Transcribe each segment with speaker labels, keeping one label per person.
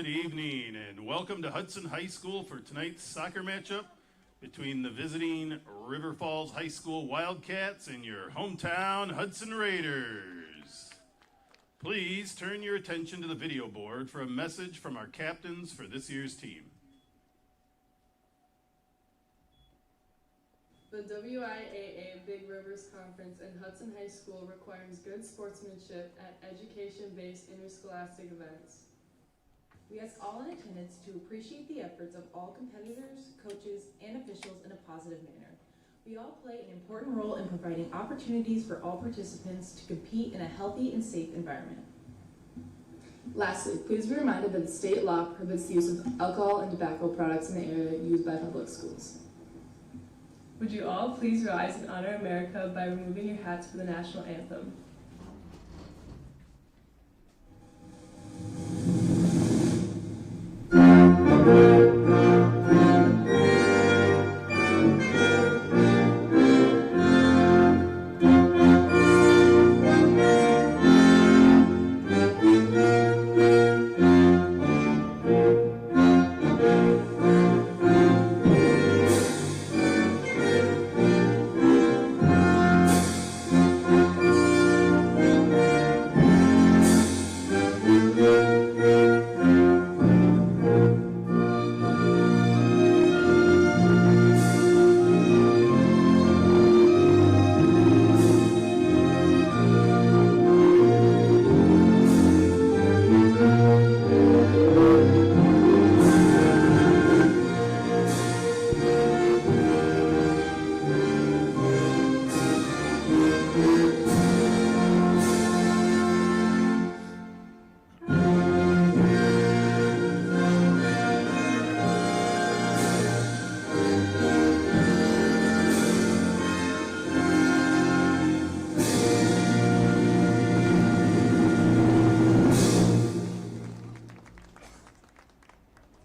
Speaker 1: Good evening and welcome to Hudson High School for tonight's soccer matchup between the visiting River Falls High School Wildcats and your hometown Hudson Raiders. Please turn your attention to the video board for a message from our captains for this year's team.
Speaker 2: The WIAA Big Rivers Conference in Hudson High School requires good sportsmanship at education-based interscholastic events.
Speaker 3: We ask all in attendance to appreciate the efforts of all competitors, coaches, and officials in a positive manner. We all play an important role in providing opportunities for all participants to compete in a healthy and safe environment.
Speaker 2: Lastly, please be reminded that the state law prohibits the use of alcohol and tobacco products in the area used by public schools. Would you all please rise and honor America by removing your hats for the national anthem?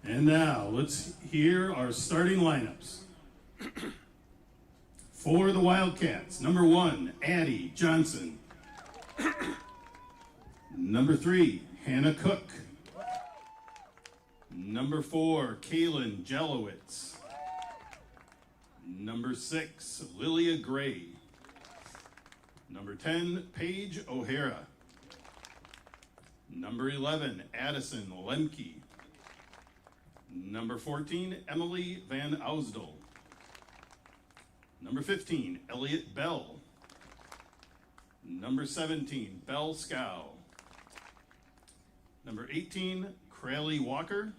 Speaker 1: And now, let's hear our starting lineups. For the Wildcats, number 1, Addie Johnson. Number 3, Hannah Cook. Number 4, Kaylin Jelowitz. Number 6, Lilia Gray. Number 10, Paige O'Hara. Number 11, Addison Lemke. Number 14, Emily Van Ousdel. Number 15, Elliot Bell. Number 17, Belle Scow. Number 18, Crowley Walker.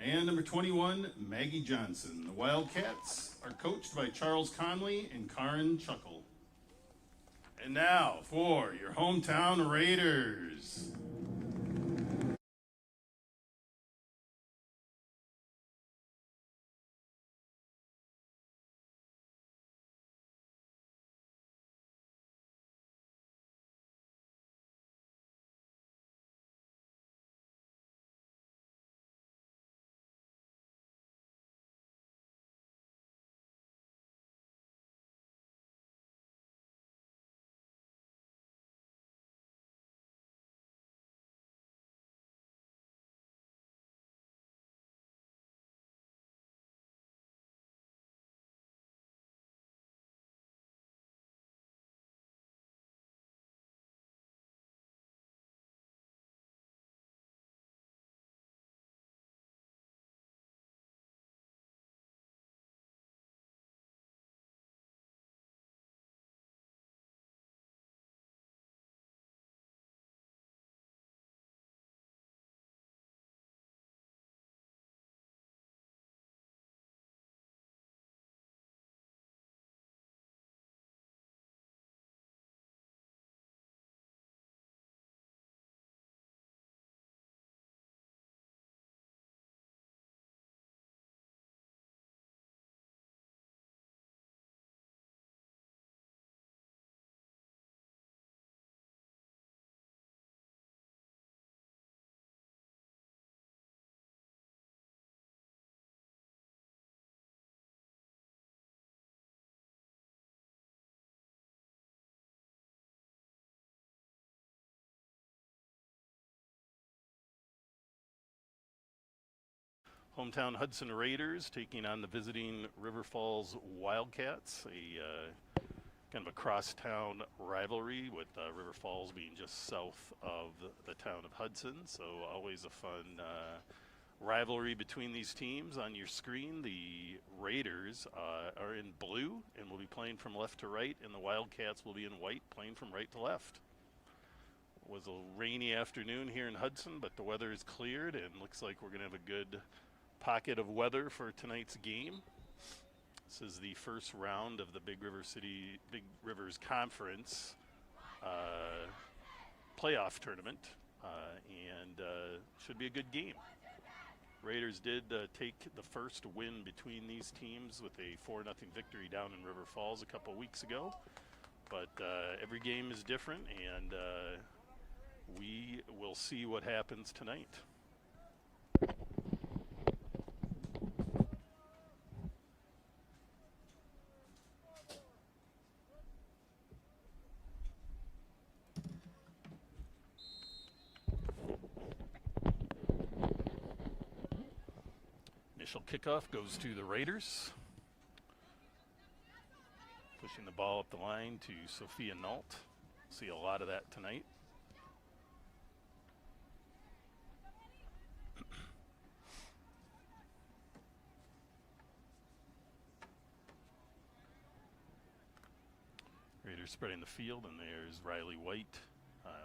Speaker 1: And number 21, Maggie Johnson. The Wildcats are coached by Charles Conley and Karen Chuckle. And now for your hometown Raiders. Hometown Hudson Raiders taking on the visiting River Falls Wildcats, a kind of a crosstown rivalry with River Falls being just south of the town of Hudson. So always a fun rivalry between these teams. On your screen, the Raiders are in blue and will be playing from left to right, and the Wildcats will be in white, playing from right to left. It was a rainy afternoon here in Hudson, but the weather is cleared and looks like we're going to have a good pocket of weather for tonight's game. This is the first round of the Big Rivers Conference playoff tournament, and should be a good game. Raiders did take the first win between these teams with a 4-0 victory down in River Falls a couple weeks ago. But every game is different, and we will see what happens tonight. Initial kickoff goes to the Raiders. Pushing the ball up the line to Sophia Nault. See a lot of that tonight. Raiders spreading the field, and there's Riley White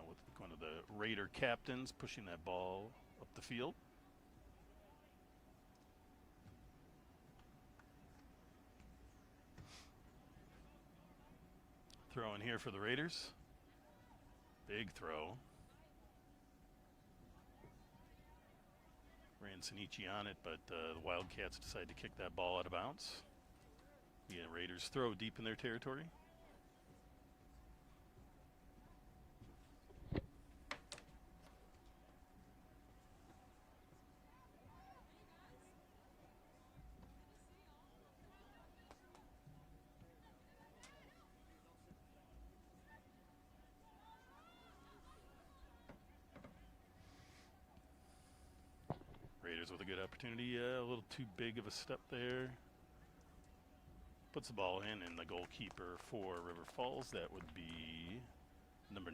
Speaker 1: with one of the Raider captains pushing that ball up the field. Throw in here for the Raiders. Big throw. Ran Sinichi on it, but the Wildcats decide to kick that ball out of bounds. Yeah, Raiders throw deep in their territory. With a good opportunity, a little too big of a step there. Puts the ball in, and the goalkeeper for River Falls, that would be number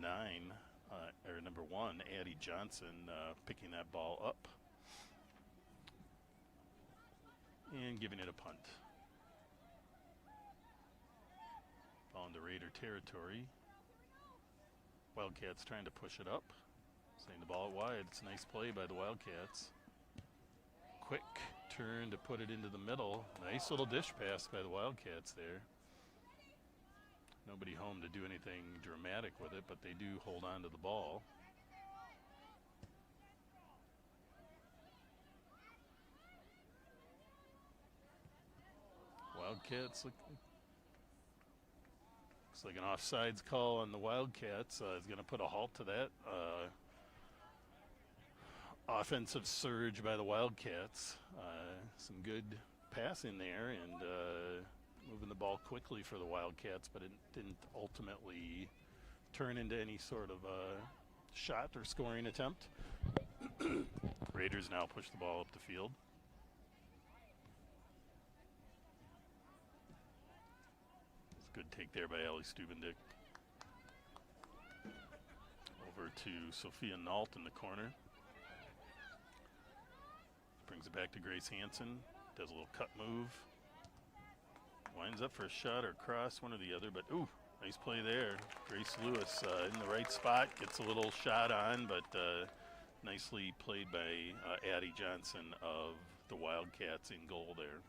Speaker 1: 1, Addie Johnson, picking that ball up and giving it a punt. Ball into Raider territory. Wildcats trying to push it up. Sending the ball wide. It's a nice play by the Wildcats. Quick turn to put it into the middle. Nice little dish pass by the Wildcats there. Nobody home to do anything dramatic with it, but they do hold on to the ball. Wildcats looks like an offsides call on the Wildcats is going to put a halt to that. Offensive surge by the Wildcats. Some good passing there and moving the ball quickly for the Wildcats, but it didn't ultimately turn into any sort of shot or scoring attempt. Raiders now push the ball up the field. It's a good take there by Allie Stubendick. Over to Sophia Nault in the corner. Brings it back to Grace Hansen. Does a little cut move. Winds up for a shot or cross, one or the other, but ooh, nice play there. Grace Lewis in the right spot, gets a little shot on, but nicely played by Addie Johnson of the Wildcats in goal there.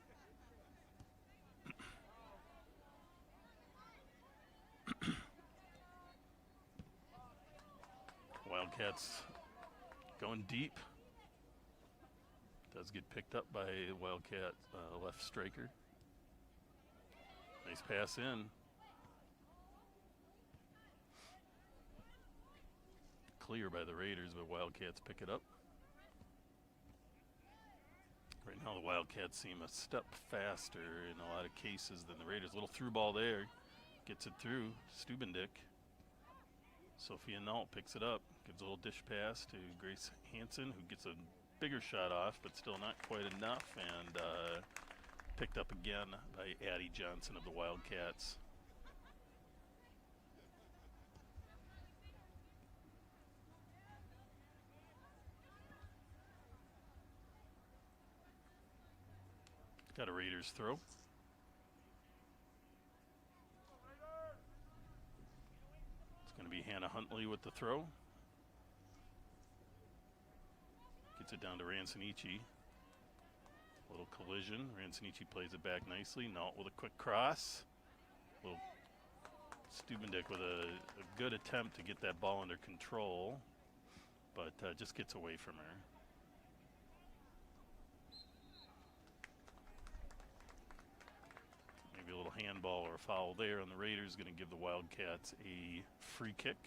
Speaker 1: Wildcats going deep. Does get picked up by Wildcat left striker. Nice pass in. Clear by the Raiders, but Wildcats pick it up. Right now the Wildcats seem a step faster in a lot of cases than the Raiders. Little through ball there. Gets it through. Stubendick. Sophia Nault picks it up. Gives a little dish pass to Grace Hansen, who gets a bigger shot off, but still not quite enough, and picked up again by Addie Johnson of the Wildcats. Got a Raiders throw. It's going to be Hannah Huntley with the throw. Gets it down to Rancinici. Little collision. Rancinici plays it back nicely. Nault with a quick cross. Little Stubendick with a good attempt to get that ball under control, but just gets away from her. Maybe a little handball or a foul there, and the Raiders going to give the Wildcats a free kick.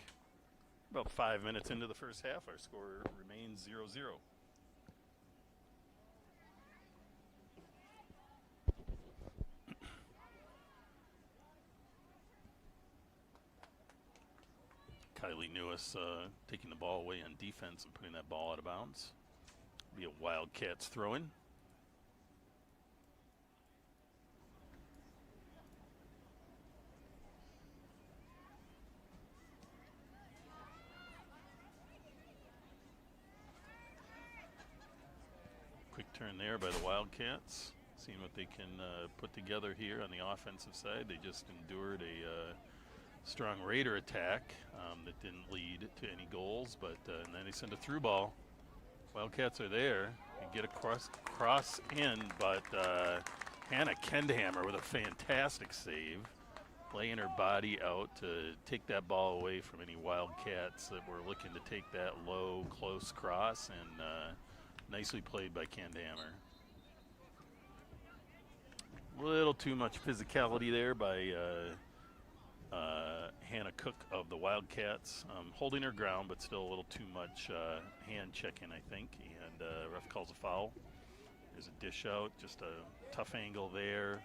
Speaker 1: About 5 minutes into the first half, our score remains 0-0. Kylie Newis taking the ball away on defense and putting that ball out of bounds. Be a Wildcats throw-in. Quick turn there by the Wildcats. Seeing what they can put together here on the offensive side. They just endured a strong Raider attack that didn't lead to any goals, but and then they send a through ball. Wildcats are there. They get a cross in, but Hannah Kendhammer with a fantastic save, laying her body out to take that ball away from any Wildcats that were looking to take that low, close cross, and nicely played by Kendhammer. A little too much physicality there by Hannah Cook of the Wildcats, holding her ground, but still a little too much hand checking, I think, and ref calls a foul. There's a dish out, just a tough angle there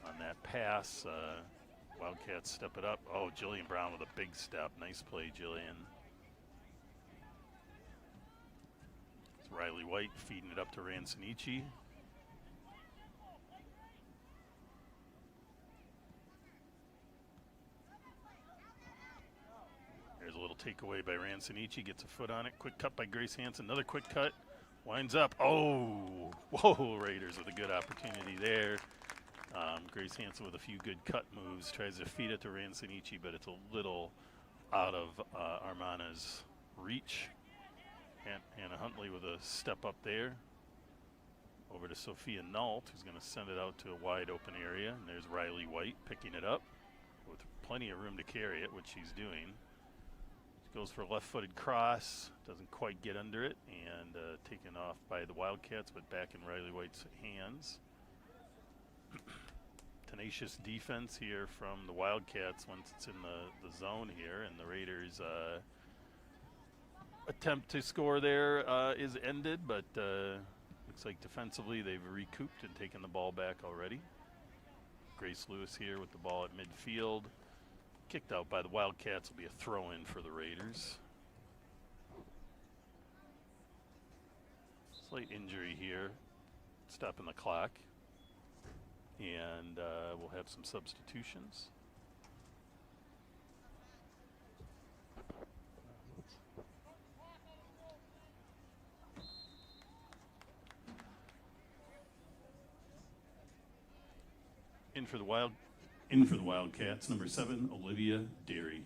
Speaker 1: on that pass. Wildcats step it up. Oh, Jillian Brown with a big step. Nice play, Jillian. It's Riley White feeding it up to Rancinici. There's a little takeaway by Rancinici, gets a foot on it. Quick cut by Grace Hansen, another quick cut. Winds up, oh, whoa, Raiders with a good opportunity there. Grace Hansen with a few good cut moves, tries to feed it to Rancinici, but it's a little out of Armana's reach. Hannah Huntley with a step up there. Over to Sophia Nault, who's gonna send it out to a wide open area. And there's Riley White picking it up with plenty of room to carry it, which she's doing. Goes for a left-footed cross, doesn't quite get under it, and taken off by the Wildcats, but back in Riley White's hands. Tenacious defense here from the Wildcats once it's in the zone here, and the Raiders' attempt to score there is ended, but looks like defensively they've recouped and taken the ball back already. Grace Lewis here with the ball at midfield. Kicked out by the Wildcats, will be a throw-in for the Raiders. Slight injury here, stopping the clock. And we'll have some substitutions. In for the Wildcats, number 7, Olivia Derry.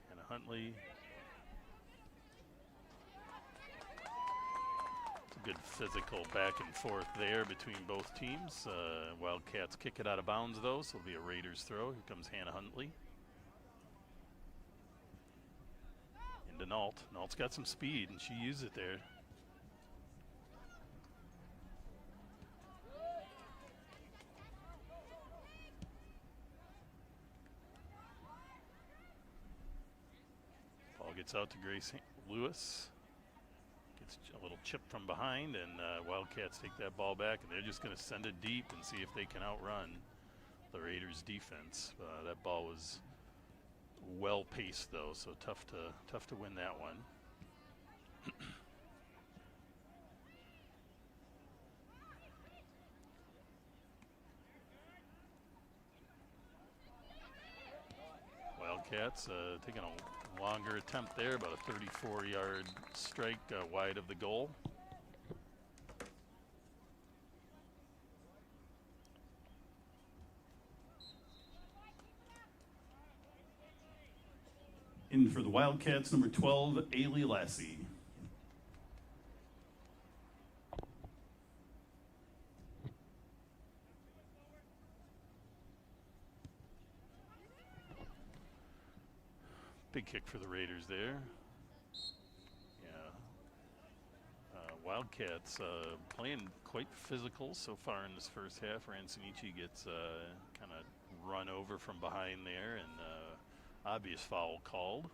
Speaker 1: Hannah Huntley. It's a good physical back and forth there between both teams. Wildcats kick it out of bounds though, so it'll be a Raiders throw. Here comes Hannah Huntley. To Nault. Nault's got some speed, and she used it there. Ball gets out to Grace Lewis. It's a little chip from behind, and Wildcats take that ball back, and they're just going to send it deep and see if they can outrun the Raiders' defense. That ball was well paced, though, so tough to win that one. Wildcats taking a longer attempt there, about a 34-yard strike wide of the goal. In for the Wildcats, number 12, Ailey Lassie. Big kick for the Raiders there. Yeah. Wildcats playing quite physical so far in this first half. Rancinici gets kind of run over from behind there, and obvious foul called.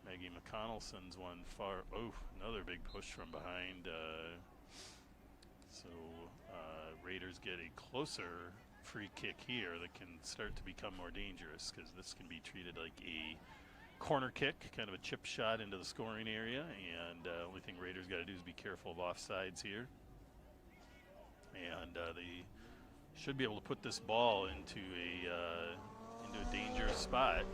Speaker 1: Maggie McConnell sends one far. Oh, another big push from behind. So Raiders get a closer free kick here that can start to become more dangerous, because this can be treated like a corner kick, kind of a chip shot into the scoring area, and only thing Raiders got to do is be careful of offsides here. And they should be able to put this ball into a dangerous spot.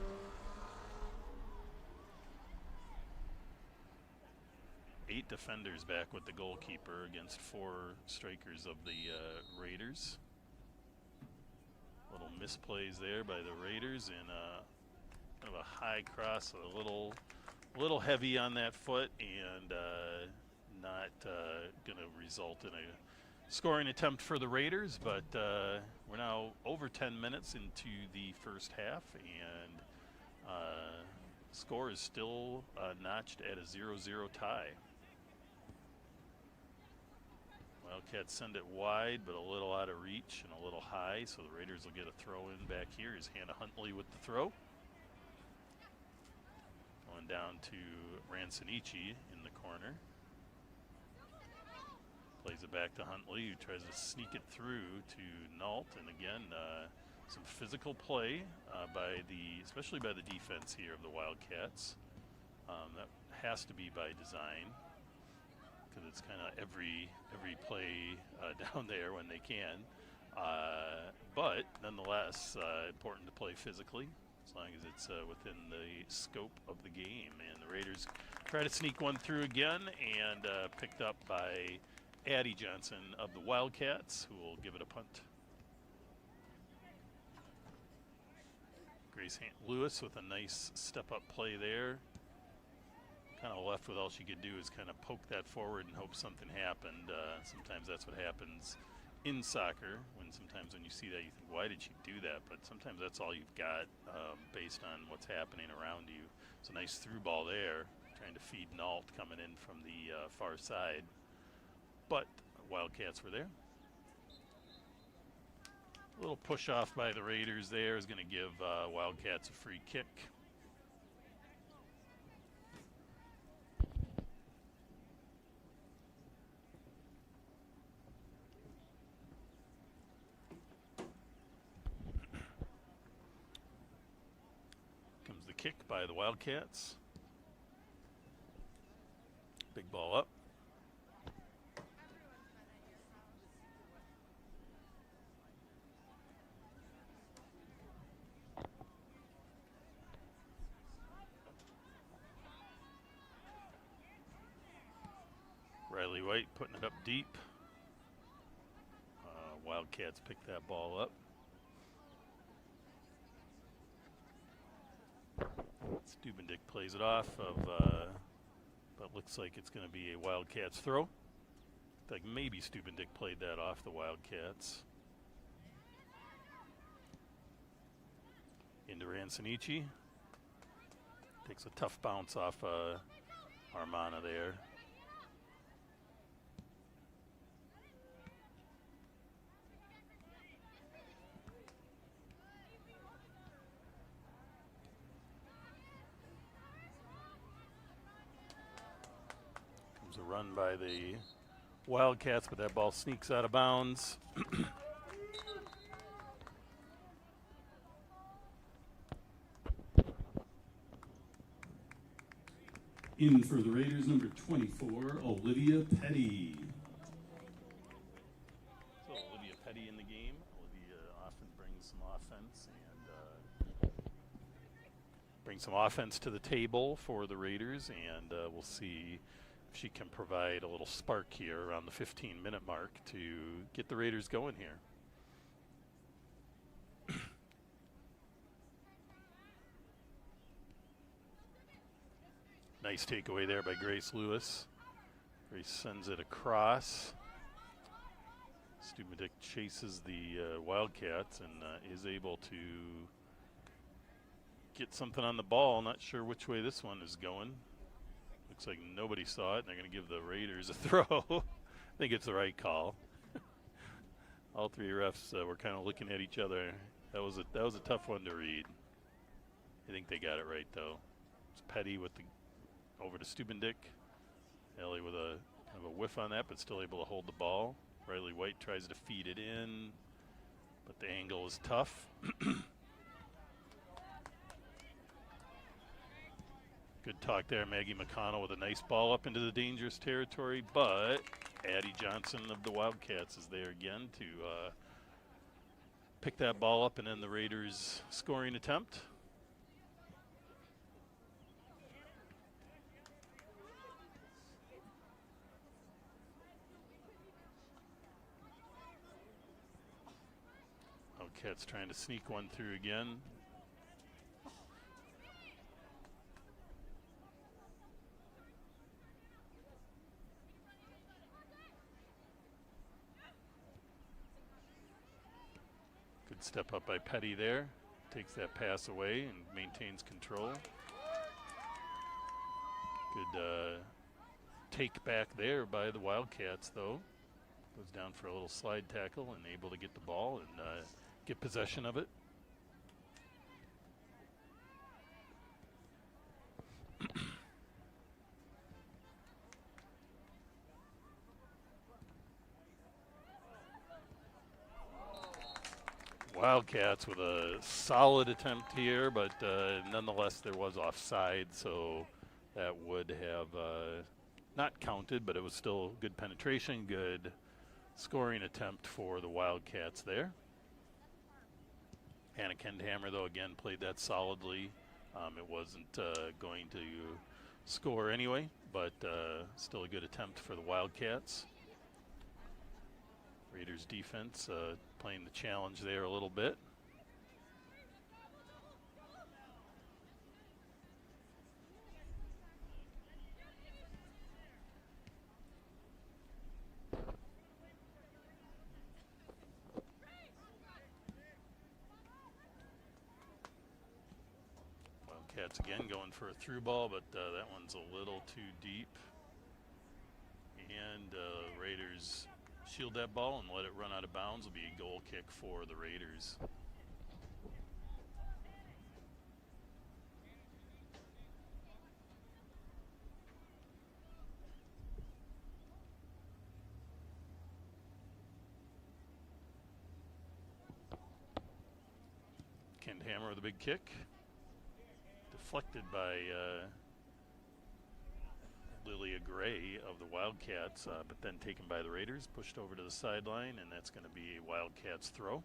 Speaker 1: Eight defenders back with the goalkeeper against 4 strikers of the Raiders. Little misplays there by the Raiders, and kind of a high cross, a little heavy on that foot, and not going to result in a scoring attempt for the Raiders. But we're now over 10 minutes into the first half, and score is still notched at a 0-0 tie. Wildcats send it wide, but a little out of reach and a little high, so the Raiders will get a throw in back here. Here's Hannah Huntley with the throw. Going down to Rancinici in the corner. Plays it back to Huntley, who tries to sneak it through to Nault. And again, some physical play especially by the defense here of the Wildcats. That has to be by design, because it's kind of every play down there when they can. But nonetheless, important to play physically, as long as it's within the scope of the game. And the Raiders try to sneak one through again, and picked up by Addie Johnson of the Wildcats, who will give it a punt. Grace Lewis with a nice step-up play there. Kind of left with all she could do is kind of poke that forward and hope something happened. Sometimes that's what happens in soccer. Sometimes when you see that, you think, why did she do that? But sometimes that's all you've got based on what's happening around you. It's a nice through ball there, trying to feed Nault coming in from the far side. But Wildcats were there. A little push off by the Raiders there is going to give Wildcats a free kick. Comes the kick by the Wildcats. Big ball up. Riley White putting it up deep. Wildcats pick that ball up. Stubendick plays it off but looks like it's going to be a Wildcats throw. Like maybe Stubendick played that off the Wildcats. Into Rancinici. Takes a tough bounce off Armana there. run by the Wildcats, but that ball sneaks out of bounds.
Speaker 4: In for the Raiders, number 24, Olivia Petty.
Speaker 1: So Olivia Petty in the game. Olivia often brings some offense brings some offense to the table for the Raiders, and we'll see if she can provide a little spark here around the 15-minute mark to get the Raiders going here. Nice takeaway there by Grace Lewis. Grace sends it across. Stubedick chases the Wildcats and is able to get something on the ball. Not sure which way this one is going. Looks like nobody saw it, and they're going to give the Raiders a throw. I think it's the right call. All three refs were kind of looking at each other. That was a tough one to read. I think they got it right though. It's Petty with the over to Stubedick. Ellie with a kind of a whiff on that, but still able to hold the ball. Riley White tries to feed it in, but the angle is tough. Good talk there, Maggie McConnell with a nice ball up into the dangerous territory, but Addie Johnson of the Wildcats is there again to pick that ball up and end the Raiders' scoring attempt. Wildcats trying to sneak one through again. Good step up by Petty there. Takes that pass away and maintains control. Good take back there by the Wildcats though. Goes down for a little slide tackle and able to get the ball and get possession of it. Wildcats with a solid attempt here, but nonetheless there was offside, so that would have not counted, but it was still good penetration, good scoring attempt for the Wildcats there. Hannah Kendhammer, though, again played that solidly. It wasn't going to score anyway, but still a good attempt for the Wildcats. Raiders defense playing the challenge there a little bit. Wildcats again going for a through ball, but that one's a little too deep. And Raiders shield that ball and let it run out of bounds. Will be a goal kick for the Raiders. Kendhammer with a big kick. Deflected by Lilia Gray of the Wildcats, but then taken by the Raiders, pushed over to the sideline, and that's going to be a Wildcats throw.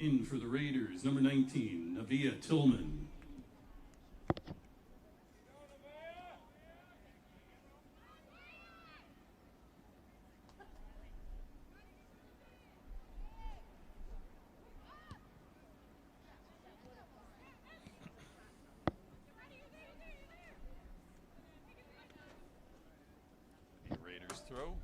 Speaker 4: In for the Raiders, number 19, Navia Tillman.
Speaker 1: throw.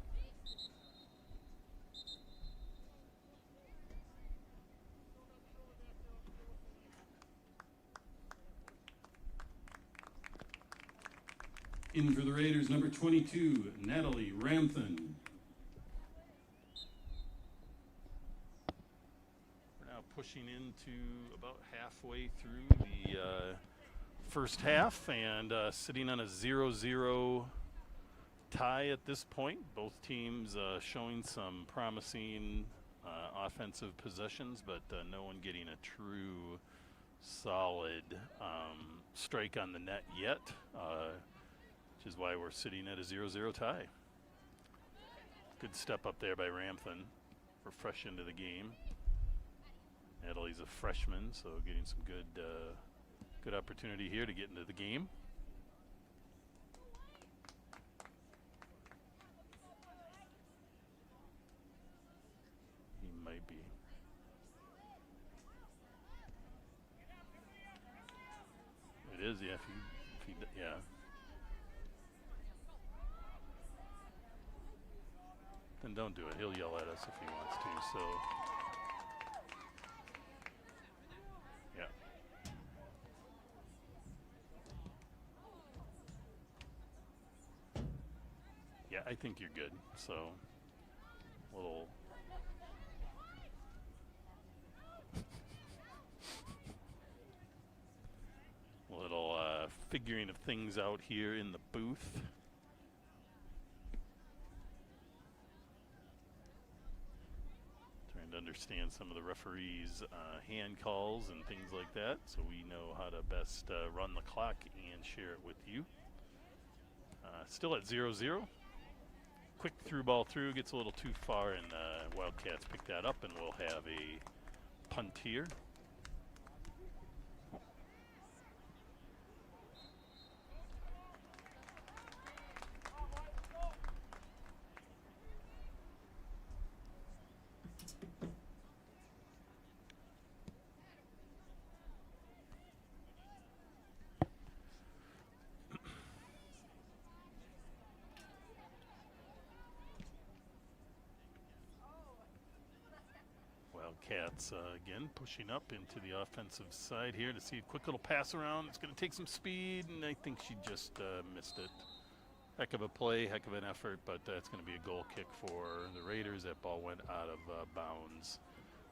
Speaker 4: In for the Raiders, number 22, Natalie Ramthen.
Speaker 1: We're now pushing into about halfway through the first half and sitting on a 0-0 tie at this point. Both teams showing some promising offensive possessions, but no one getting a true solid strike on the net yet, which is why we're sitting at a 0-0 tie. Good step up there by Ramthen. We're fresh into the game. Natalie's a freshman, so getting some good opportunity here to get into the game. He might be. It is, yeah. Yeah. Then don't do it. He'll yell at us if he wants to. So. Yeah, I think you're good. So, little figuring of things out here in the booth. Trying to understand some of the referees' hand calls and things like that, so we know how to best run the clock and share it with you. Still at 0-0. Quick through ball through, gets a little too far, and Wildcats pick that up, and we'll have a punt here. Wildcats again pushing up into the offensive side here to see a quick little pass around. It's going to take some speed, and I think she just missed it. Heck of a play, heck of an effort, but it's going to be a goal kick for the Raiders. That ball went out of bounds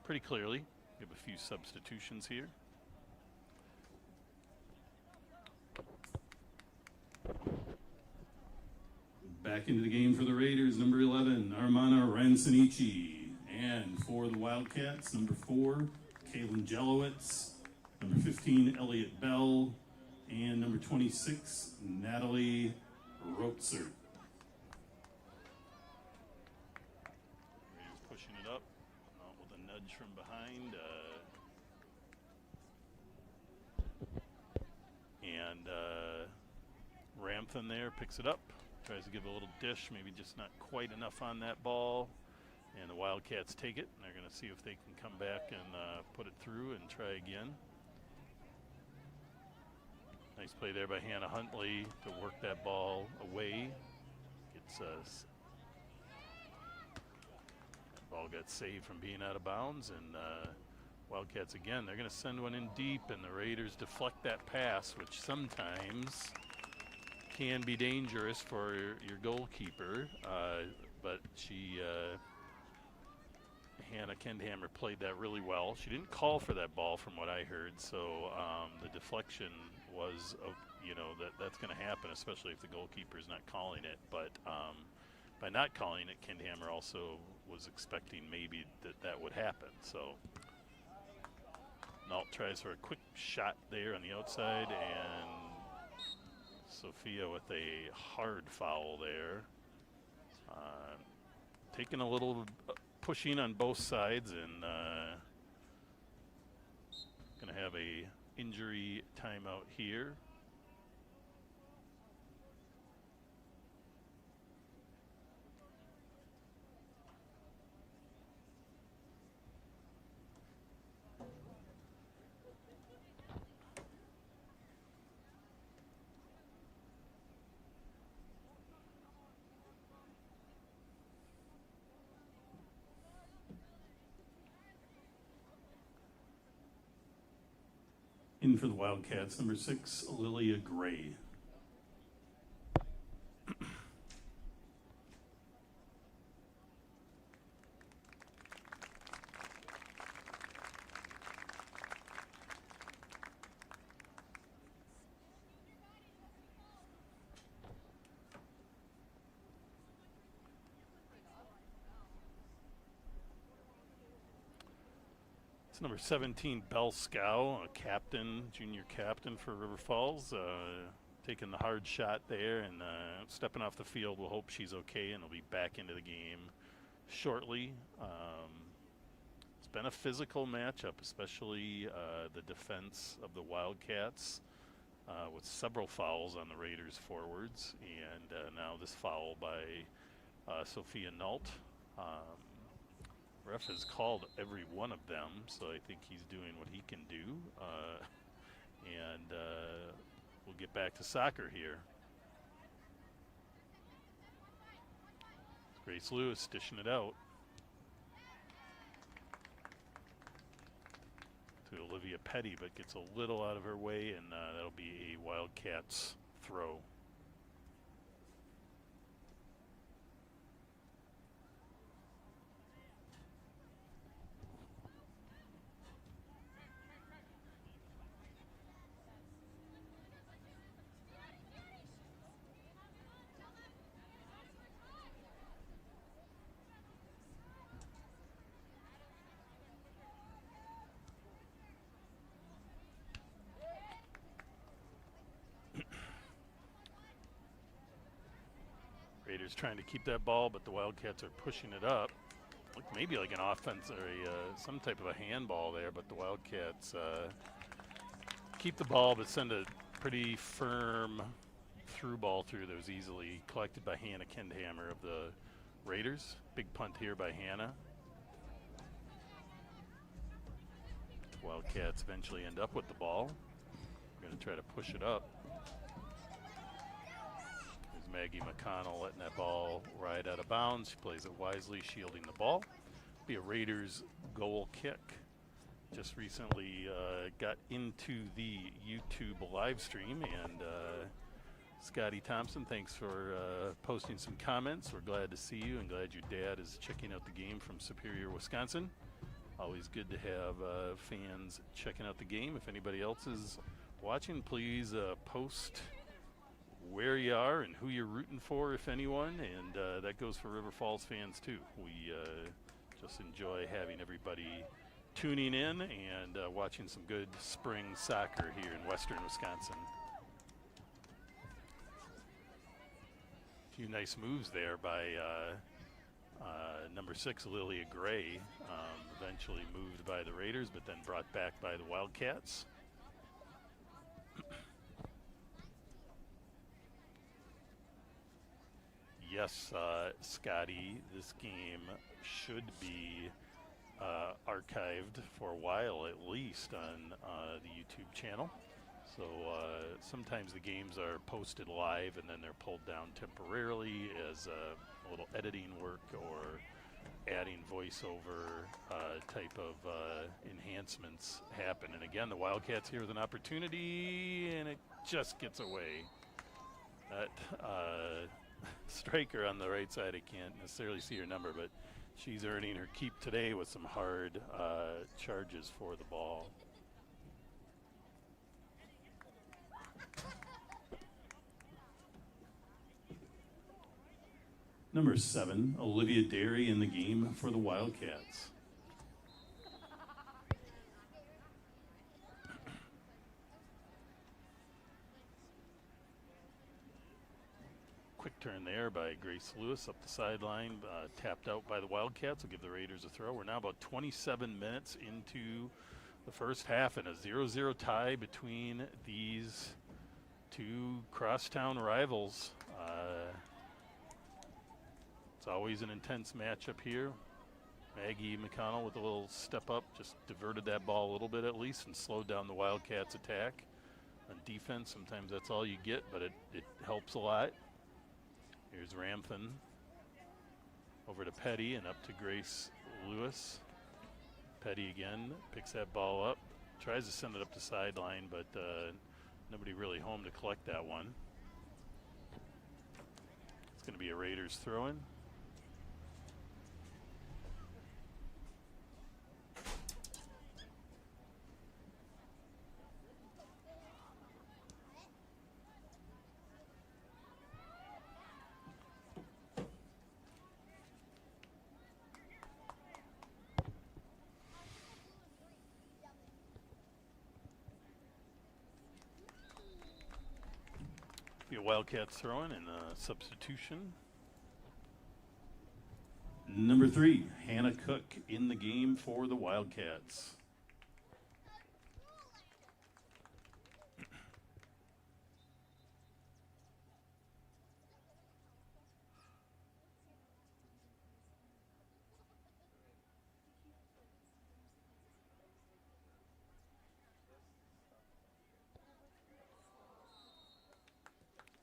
Speaker 1: pretty clearly. We have a few substitutions here.
Speaker 4: Back into the game for the Raiders, number 11, Armana Ransanici. And for the Wildcats, number 4, Kaylin Jelowitz. Number 15, Elliot Bell. And number 26, Natalie Rotzer.
Speaker 1: Raiders pushing it up with a nudge from behind. And Ramthen there picks it up. Tries to give a little dish, maybe just not quite enough on that ball. And the Wildcats take it, and they're going to see if they can come back and put it through and try again. Nice play there by Hannah Huntley to work that ball away. Ball got saved from being out of bounds, and Wildcats again, they're going to send one in deep, and the Raiders deflect that pass, which sometimes can be dangerous for your goalkeeper, but Hannah Kendhammer played that really well. She didn't call for that ball from what I heard, so the deflection was, that's going to happen, especially if the goalkeeper is not calling it. But by not calling it, Kendhammer also was expecting maybe that would happen. So Nault tries for a quick shot there on the outside, and Sophia with a hard foul there. Taking a little pushing on both sides, and going to have a injury timeout here.
Speaker 4: In for the Wildcats, number 6, Lilia Gray. It's number 17, Belle Scow, a captain, junior captain for River Falls, taking the hard shot there and stepping off the field. We'll hope she's okay and will be back into the game shortly. It's been a physical matchup, especially the defense of the Wildcats, with several fouls on the Raiders forwards, and now this foul by Sophia Nault. Ref has called every one of them, so I think he's doing what he can do. And we'll get back to soccer here. Grace Lewis dishing it out to Olivia Petty, but gets a little out of her way, and that'll be a Wildcats throw. Raiders trying to keep that ball, but the Wildcats are pushing it up. Maybe like an offense or some type of a handball there, but the Wildcats keep the ball but send a pretty firm through ball through that was easily collected by Hannah Kendhammer of the Raiders. Big punt here by Hannah. The Wildcats eventually end up with the ball. We're going to try to push it up. Maggie McConnell letting that ball ride out of bounds. She plays it wisely, shielding the ball. Be a Raiders goal kick. Just recently got into the YouTube live stream, and Scotty Thompson, thanks for posting some comments. We're glad to see you and glad your dad is checking out the game from Superior, Wisconsin. Always good to have fans checking out the game. If anybody else is watching, please post where you are and who you're rooting for, if anyone, and that goes for River Falls fans too. We just enjoy having everybody tuning in and watching some good spring soccer here in western Wisconsin. A few nice moves there by number 6, Lilia Gray, eventually moved by the Raiders but then brought back by the Wildcats. Yes, Scotty, this game should be archived for a while at least on the YouTube channel. So sometimes the games are posted live and then they're pulled down temporarily as a little editing work or adding voiceover type of enhancements happen. And again, the Wildcats here with an opportunity, and it just gets away. That striker on the right side, I can't necessarily see her number, but she's earning her keep today with some hard charges for the ball. Number 7, Olivia Derry in the game for the Wildcats. Quick turn there by Grace Lewis up the sideline, tapped out by the Wildcats. Will give the Raiders a throw. We're now about 27 minutes into the first half and a 0-0 tie between these two crosstown rivals. It's always an intense matchup here. Maggie McConnell with a little step up, just diverted that ball a little bit at least and slowed down the Wildcats' attack. On defense, sometimes that's all you get, but it helps a lot. Here's Ramthan over to Petty and up to Grace Lewis. Petty again picks that ball up,
Speaker 1: Tries to send it up the sideline, but nobody really home to collect that one. It's going to be a Raiders throw-in. Be a Wildcats throw-in and a substitution. Number 3, Hannah Cook in the game for the Wildcats.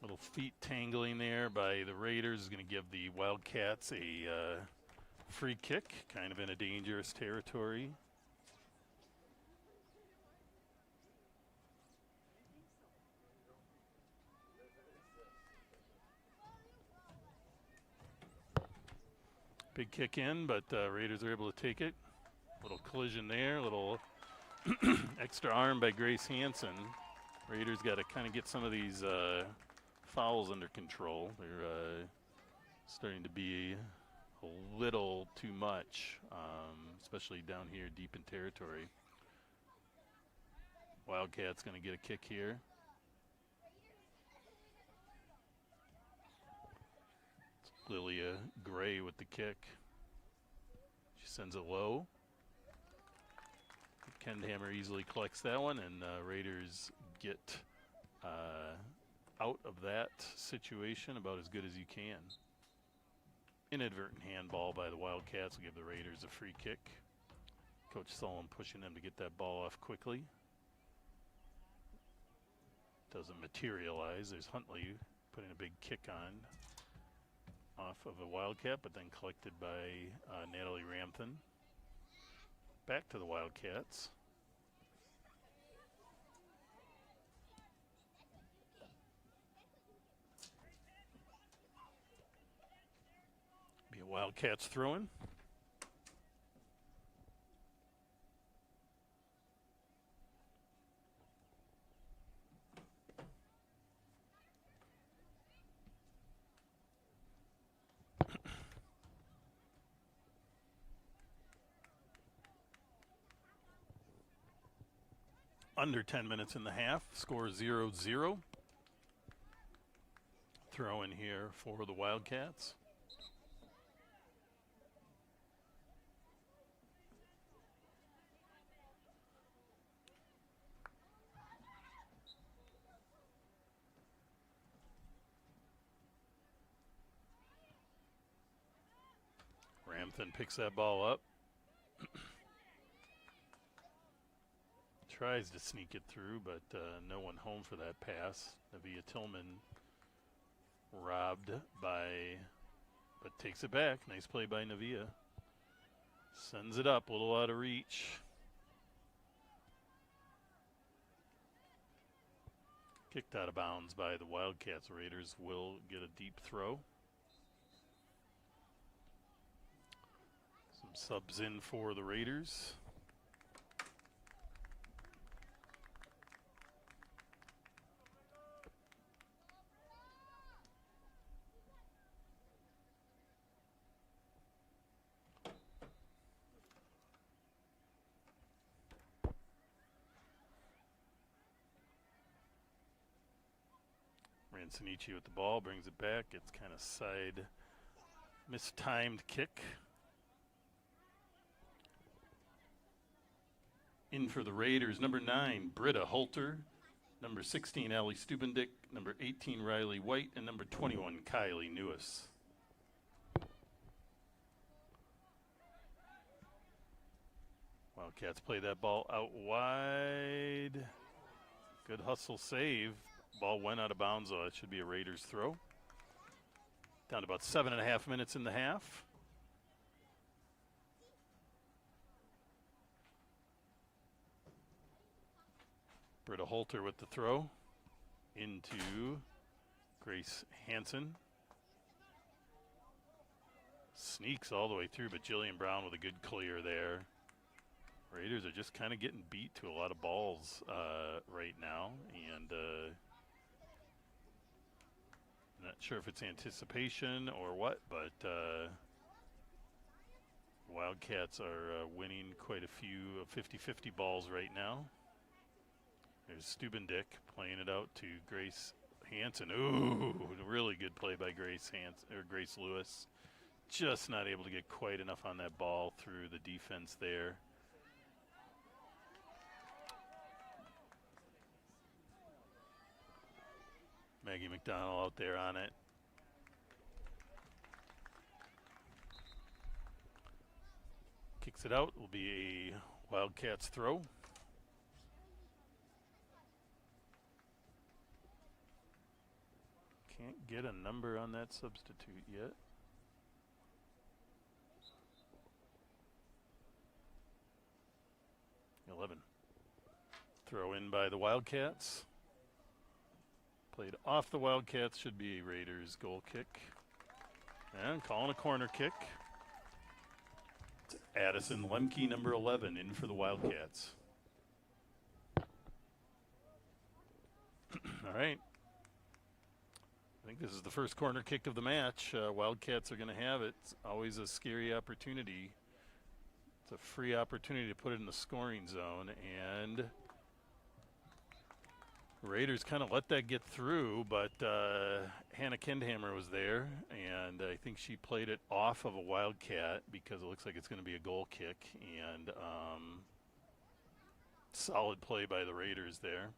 Speaker 1: Little feet tangling there by the Raiders is going to give the Wildcats a free kick, kind of in a dangerous territory. Big kick in, but Raiders are able to take it. Little collision there, little extra arm by Grace Hansen. Raiders got to kind of get some of these fouls under control. They're starting to be a little too much, especially down here deep in territory. Wildcats going to get a kick here. It's Lilia Gray with the kick. She sends it low. Kendhammer easily collects that one, and Raiders get out of that situation about as good as you can. Inadvertent handball by the Wildcats will give the Raiders a free kick. Coach Sullivan pushing them to get that ball off quickly. Doesn't materialize. There's Huntley putting a big kick on off of a Wildcat, but then collected by Natalie Ramthen. Back to the Wildcats. Be a Wildcats throw-in. Under 10 minutes in the half, score 0-0. Throw in here for the Wildcats. Ramthen picks that ball up. Tries to sneak it through, but no one home for that pass. Navia Tillman robbed by, but takes it back. Nice play by Navia. Sends it up, a little out of reach. Kicked out of bounds by the Wildcats. Raiders will get a deep throw. Some subs in for the Raiders. Ransonichi with the ball, brings it back. It's kind of side mistimed kick. In for the Raiders, number 9, Britta Holter. Number 16, Allie Stubendick. Number 18, Riley White. And number 21, Kylie Newis. Wildcats play that ball out wide. Good hustle save. Ball went out of bounds, though. It should be a Raiders throw. Down to about 7.5 minutes in the half. Britta Holter with the throw into Grace Hansen. Sneaks all the way through, but Jillian Brown with a good clear there. Raiders are just kind of getting beat to a lot of balls right now, and not sure if it's anticipation or what, but Wildcats are winning quite a few 50-50 balls right now. There's Stubendick playing it out to Grace Hansen. Ooh, really good play by Grace Lewis. Just not able to get quite enough on that ball through the defense there. Maggie McDonald out there on it. Kicks it out. Will be a Wildcats throw. Can't get a number on that substitute yet. Throw in by the Wildcats. Played off the Wildcats, should be a Raiders goal kick. And calling a corner kick. It's Addison Lemke, number 11, in for the Wildcats. All right. I think this is the first corner kick of the match. Wildcats are going to have it. It's always a scary opportunity. It's a free opportunity to put it in the scoring zone, and Raiders kind of let that get through, but Hannah Kendhammer was there, and I think she played it off of a Wildcat because it looks like it's going to be a goal kick, and solid play by the Raiders there.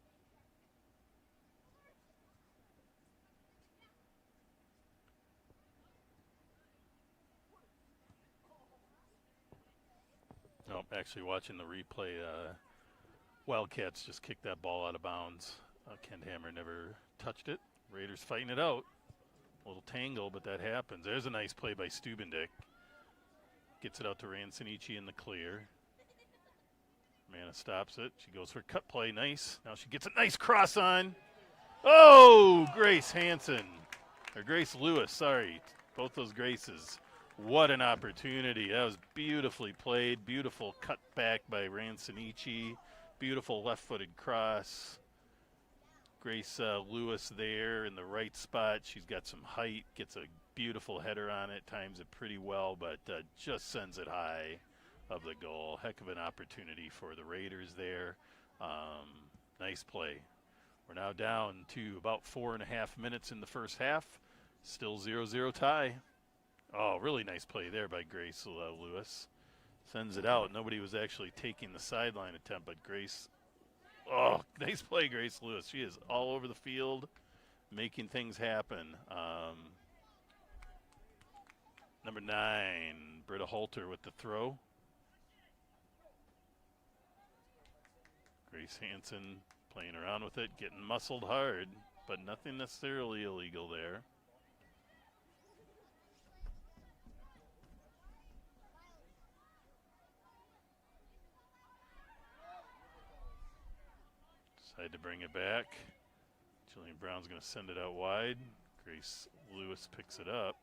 Speaker 1: Oh, actually watching the replay, Wildcats just kicked that ball out of bounds. Kendhammer never touched it. Raiders fighting it out. A little tangle, but that happens. There's a nice play by Stubendick. Gets it out to Ransonici in the clear. Mana stops it. She goes for a cut play. Nice. Now she gets a nice cross on. Oh, Grace Hansen. Or Grace Lewis, sorry. Both those Graces. What an opportunity. That was beautifully played. Beautiful cut back by Ransonici. Beautiful left-footed cross. Grace Lewis there in the right spot. She's got some height, gets a beautiful header on it, times it pretty well, but just sends it high of the goal. Heck of an opportunity for the Raiders there. Nice play. We're now down to about 4.5 minutes in the first half. Still 0-0 tie. Oh, really nice play there by Grace Lewis. Sends it out. Nobody was actually taking the sideline attempt, but Grace. Oh, nice play, Grace Lewis. She is all over the field, making things happen. Number 9, Britta Holter with the throw. Grace Hansen playing around with it, getting muscled hard, but nothing necessarily illegal there. Decide to bring it back. Jillian Brown's going to send it out wide. Grace Lewis picks it up.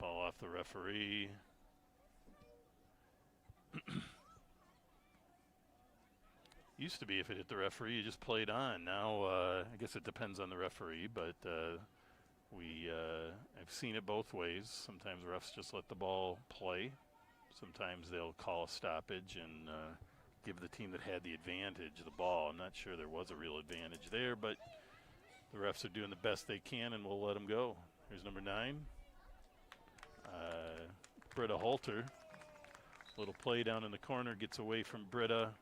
Speaker 1: Ball off the referee. Used to be if it hit the referee, you just played on. Now, I guess it depends on the referee, but I've seen it both ways. Sometimes refs just let the ball play. Sometimes they'll call a stoppage and give the team that had the advantage the ball. I'm not sure there was a real advantage there, but the refs are doing the best they can, and we'll let them go. Here's number 9. Britta Holter. Little play down in the corner, gets away from Britta.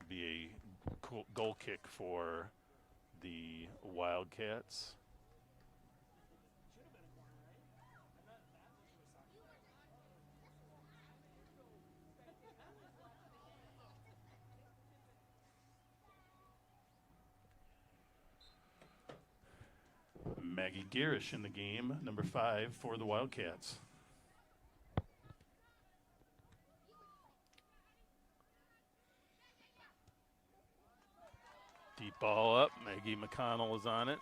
Speaker 1: Be a goal kick for the Wildcats. Maggie Garish in the game, number 5 for the Wildcats. Deep ball up. Maggie McConnell is on it.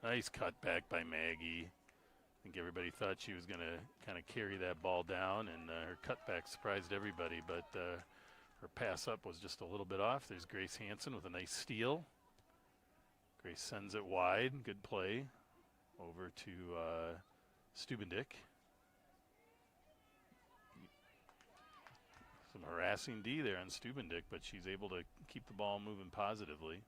Speaker 1: Nice cut back by Maggie. I think everybody thought she was going to kind of carry that ball down, and her cutback surprised everybody, but her pass up was just a little bit off. There's Grace Hansen with a nice steal. Grace sends it wide. Good play over to Stubendick. Some harassing D there on Stubendick, but she's able to keep the ball moving positively.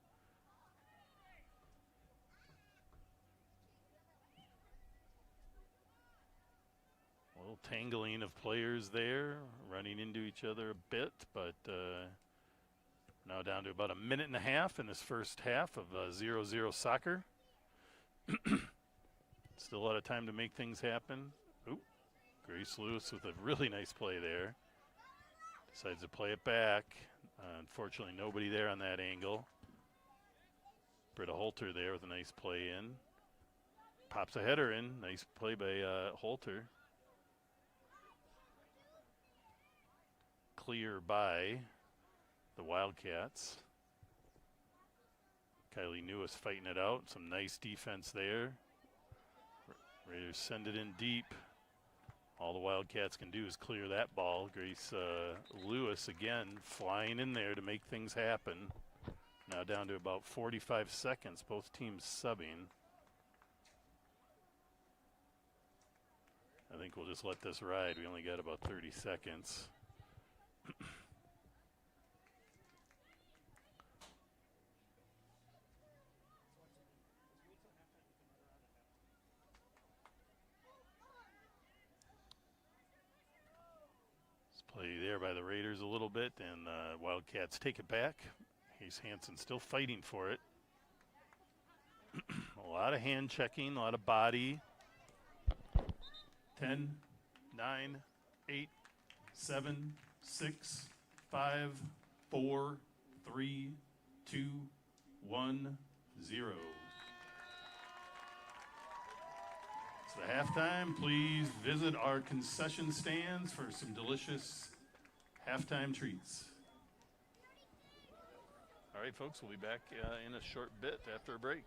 Speaker 1: A little tangling of players there, running into each other a bit, but now down to about a minute and a half in this first half of 0-0 soccer. Still a lot of time to make things happen. Oop, Grace Lewis with a really nice play there. Decides to play it back. Unfortunately, nobody there on that angle. Britta Holter there with a nice play in. Pops a header in. Nice play by Holter. Clear by the Wildcats. Kylie Newis fighting it out. Some nice defense there. Raiders send it in deep. All the Wildcats can do is clear that ball. Grace Lewis again flying in there to make things happen. Now down to about 45 seconds, both teams subbing. I think we'll just let this ride. We only got about 30 seconds. Play there by the Raiders a little bit, and Wildcats take it back. Hayes Hansen still fighting for it. A lot of hand checking, a lot of body. 10, 9, 8, 7, 6, 5, 4, 3, 2, 1, 0. It's the halftime. Please visit our concession stands for some delicious halftime treats. All right, folks, we'll be back in a short bit after a break.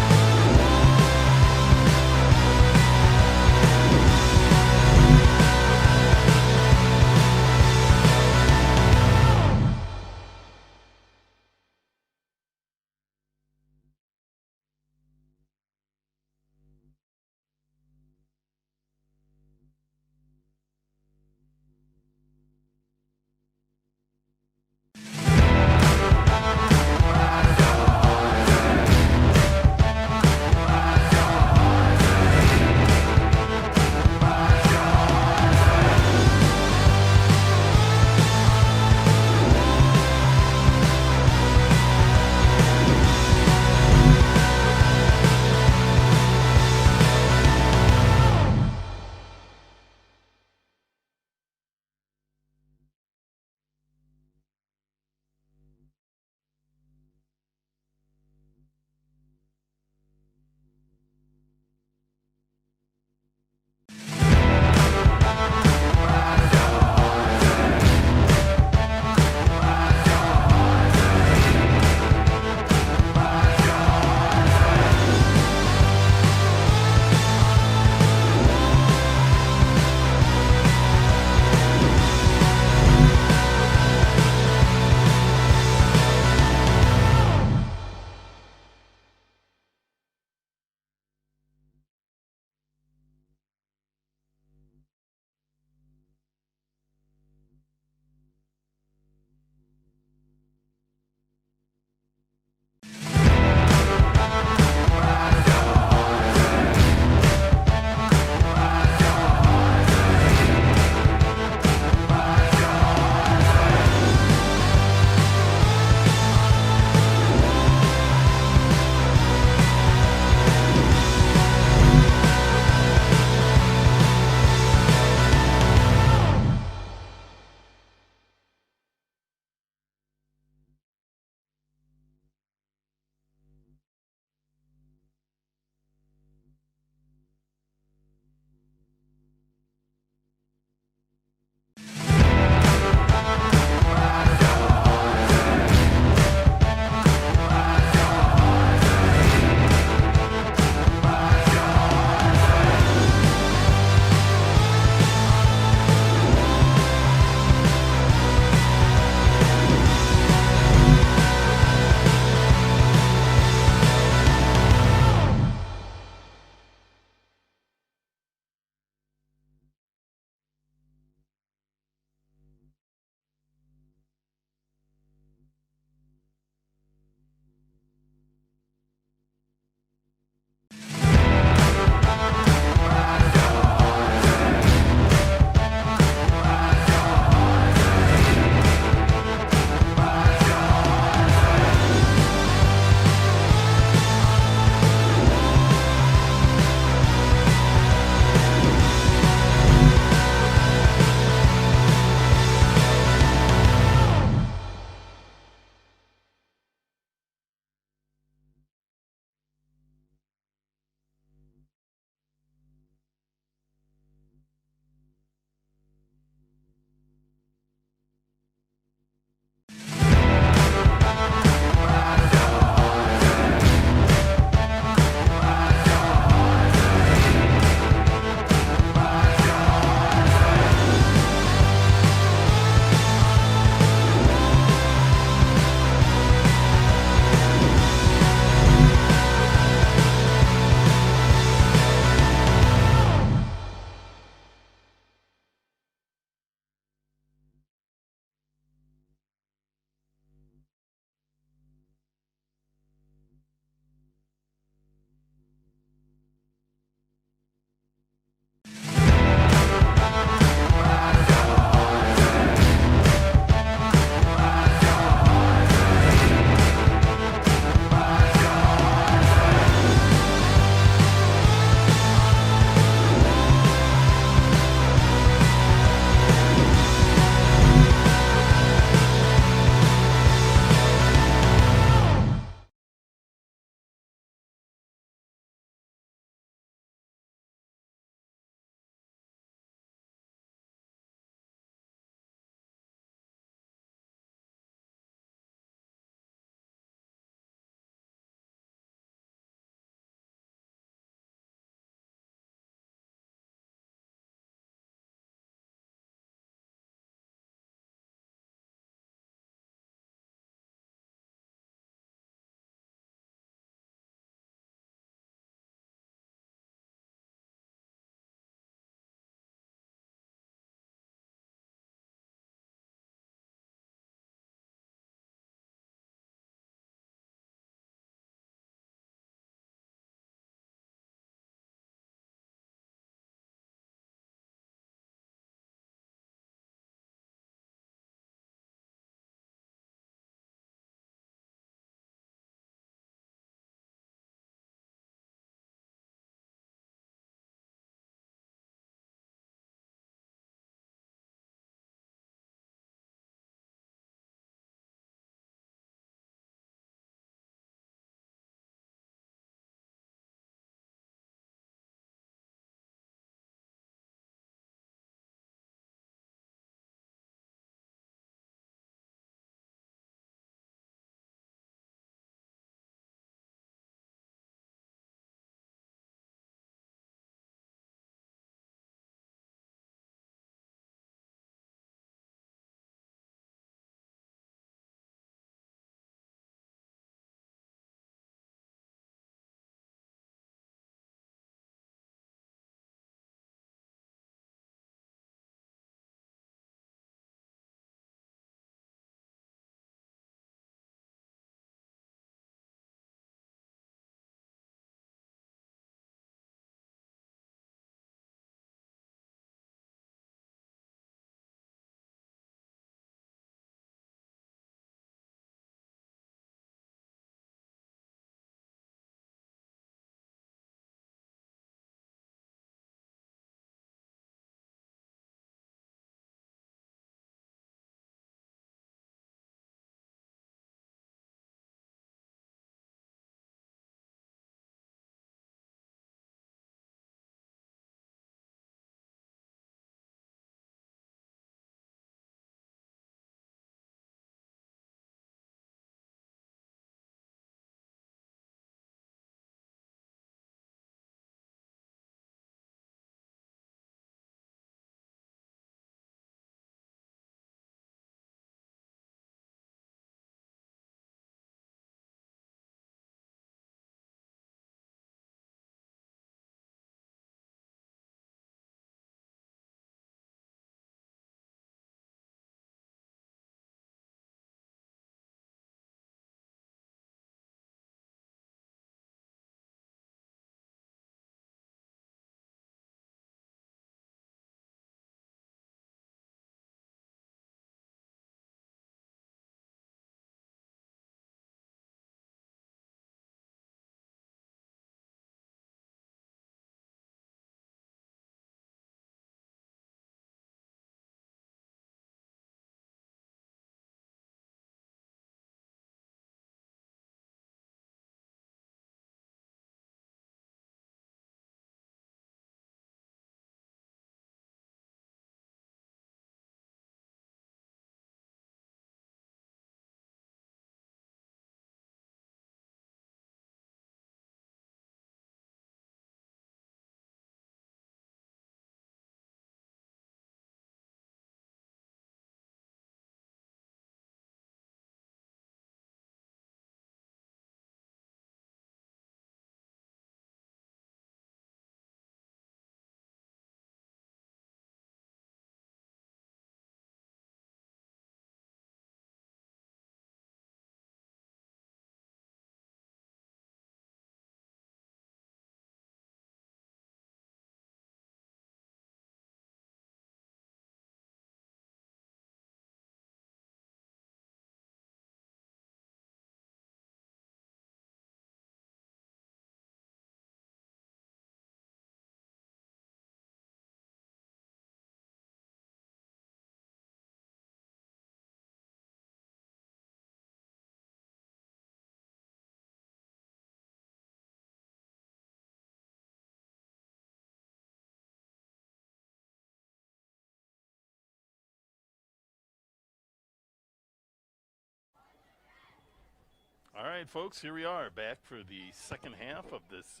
Speaker 1: All right, folks, here we are back for the second half of this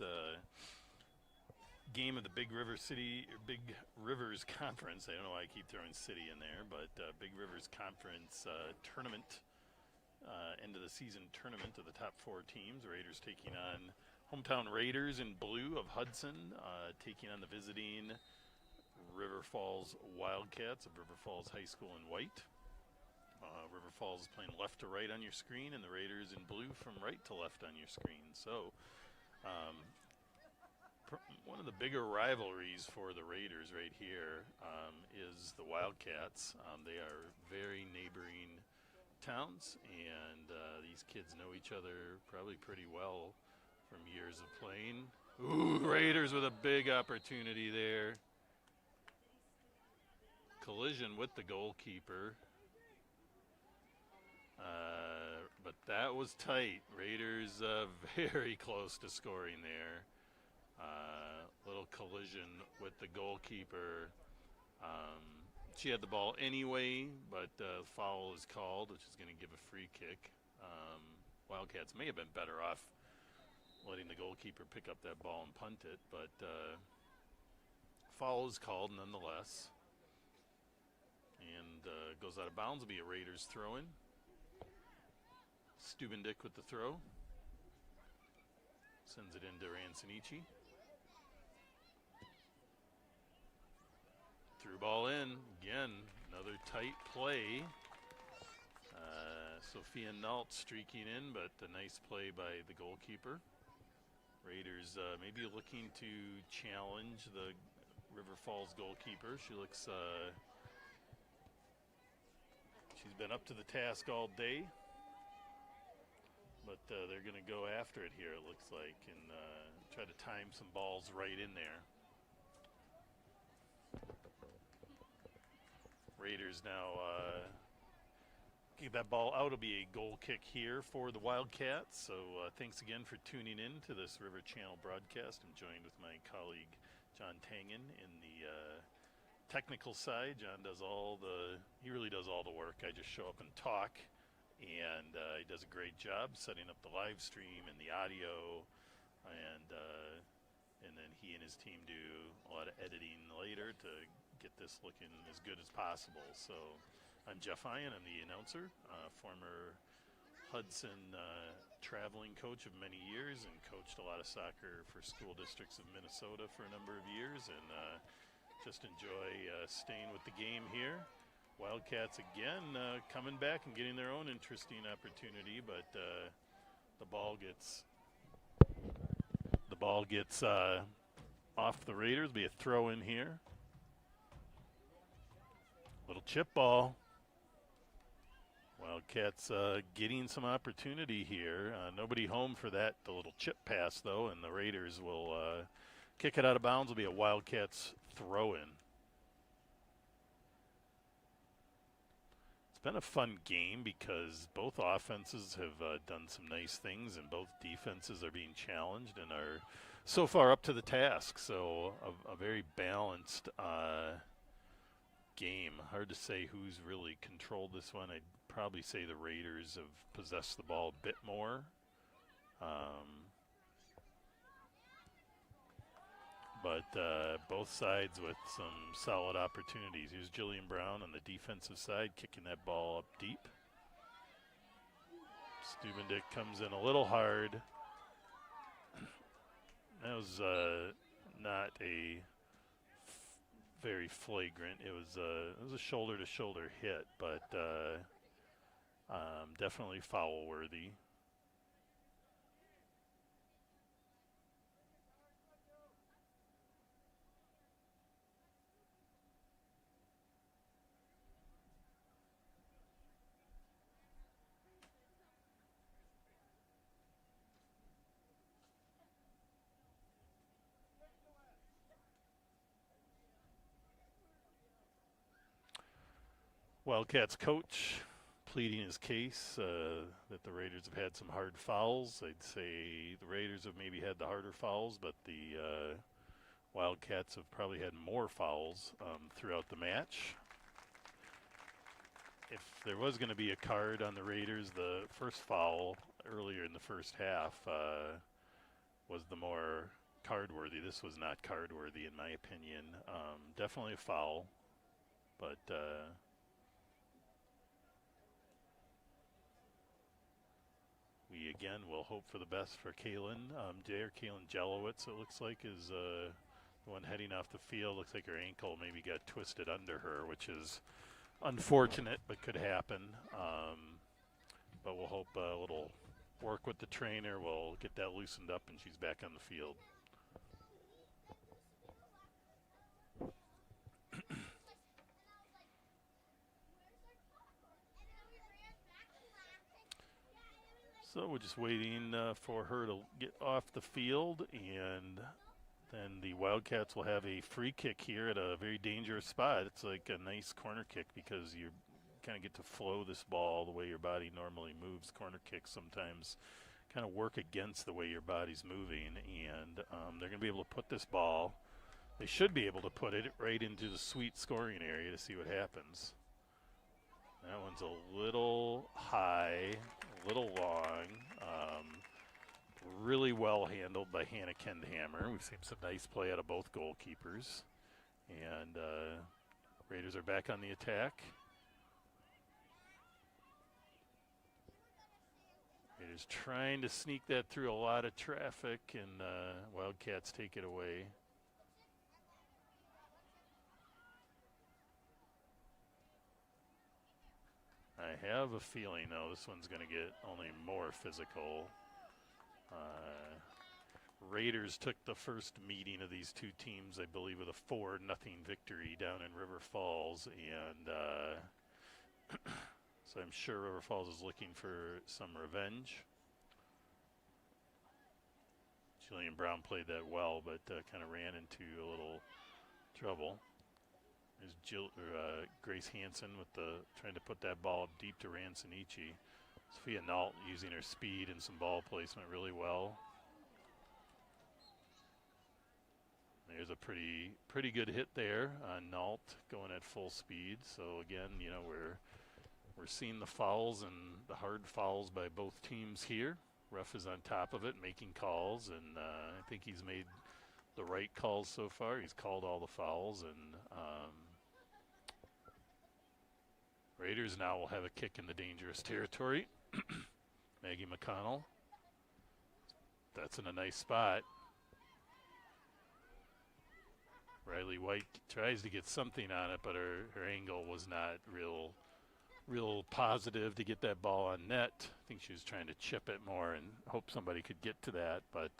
Speaker 1: game of the Big Rivers Conference. I don't know why I keep throwing city in there, but Big Rivers Conference tournament, end of the season tournament of the top 4 teams. Raiders taking on hometown Raiders in blue of Hudson, taking on the visiting River Falls Wildcats of River Falls High School in white. River Falls is playing left to right on your screen, and the Raiders in blue from right to left on your screen. So one of the bigger rivalries for the Raiders right here is the Wildcats. They are very neighboring towns, and these kids know each other probably pretty well from years of playing. Ooh, Raiders with a big opportunity there. Collision with the goalkeeper. But that was tight. Raiders very close to scoring there. Little collision with the goalkeeper. She had the ball anyway, but foul is called, which is going to give a free kick. Wildcats may have been better off letting the goalkeeper pick up that ball and punt it, but foul is called nonetheless. And goes out of bounds. Will be a Raiders throw-in. Stubendick with the throw. Sends it into Rancinici. Through ball in. Again, another tight play. Sophia Nault streaking in, but a nice play by the goalkeeper. Raiders maybe looking to challenge the River Falls goalkeeper. She looks, she's been up to the task all day. But they're going to go after it here, it looks like, and try to time some balls right in there. Raiders now get that ball out. It'll be a goal kick here for the Wildcats. So thanks again for tuning in to this River Channel broadcast. I'm joined with my colleague John Tangen in the technical side. John does he really does all the work. I just show up and talk. And he does a great job setting up the live stream and the audio, and then he and his team do a lot of editing later to get this looking as good as possible. So I'm Jeff Ian, I'm the announcer, former Hudson traveling coach of many years, and coached a lot of soccer for school districts of Minnesota for a number of years, and just enjoy staying with the game here. Wildcats again coming back and getting their own interesting opportunity, but the ball gets off the Raiders. Be a throw in here. Little chip ball. Wildcats getting some opportunity here. Nobody home for that. The little chip pass though, and the Raiders will kick it out of bounds. Will be a Wildcats throw in. It's been a fun game because both offenses have done some nice things, and both defenses are being challenged and are so far up to the task. So a very balanced game. Hard to say who's really controlled this one. I'd probably say the Raiders have possessed the ball a bit more. But both sides with some solid opportunities. Here's Jillian Brown on the defensive side, kicking that ball up deep. Stubendick comes in a little hard. That was not a very flagrant. It was a shoulder-to-shoulder hit, but definitely foul-worthy. Wildcats coach pleading his case that the Raiders have had some hard fouls. I'd say the Raiders have maybe had the harder fouls, but the Wildcats have probably had more fouls throughout the match. If there was going to be a card on the Raiders, the first foul earlier in the first half was the more card-worthy. This was not card-worthy in my opinion. Definitely a foul, but we again will hope for the best for Kaylin. Kaylin Jelowitz, it looks like, is the one heading off the field. Looks like her ankle maybe got twisted under her, which is unfortunate, but could happen. But we'll hope a little work with the trainer will get that loosened up and she's back on the field. So we're just waiting for her to get off the field, and then the Wildcats will have a free kick here at a very dangerous spot. It's like a nice corner kick because you kind of get to flow this ball the way your body normally moves. Corner kicks sometimes kind of work against the way your body's moving, and they're going to be able to put this ball, they should be able to put it right into the sweet scoring area to see what happens. That one's a little high, a little long. Really well handled by Hannah Kendhammer. We've seen some nice play out of both goalkeepers. And Raiders are back on the attack. Raiders trying to sneak that through a lot of traffic, and Wildcats take it away. I have a feeling, though, this one's going to get only more physical. Raiders took the first meeting of these two teams, I believe, with a 4-0 victory down in River Falls, and so I'm sure River Falls is looking for some revenge. Jillian Brown played that well, but kind of ran into a little trouble. There's Grace Hansen with trying to put that ball up deep to Rancinici. Sophia Nault using her speed and some ball placement really well. There's a pretty good hit there on Nault going at full speed. So again, you know, we're seeing the fouls and the hard fouls by both teams here. Ref is on top of it, making calls, and I think he's made the right calls so far. He's called all the fouls, and Raiders now will have a kick in the dangerous territory. Maggie McConnell. That's in a nice spot. Riley White tries to get something on it, but her angle was not real positive to get that ball on net. I think she was trying to chip it more and hope somebody could get to that, but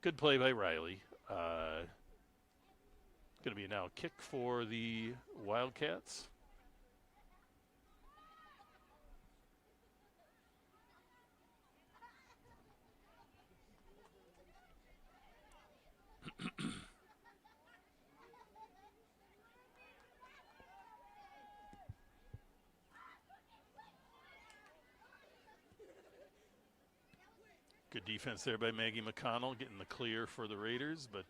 Speaker 1: good play by Riley. Going to be now a kick for the Wildcats. Good defense there by Maggie McConnell, getting the clear for the Raiders, but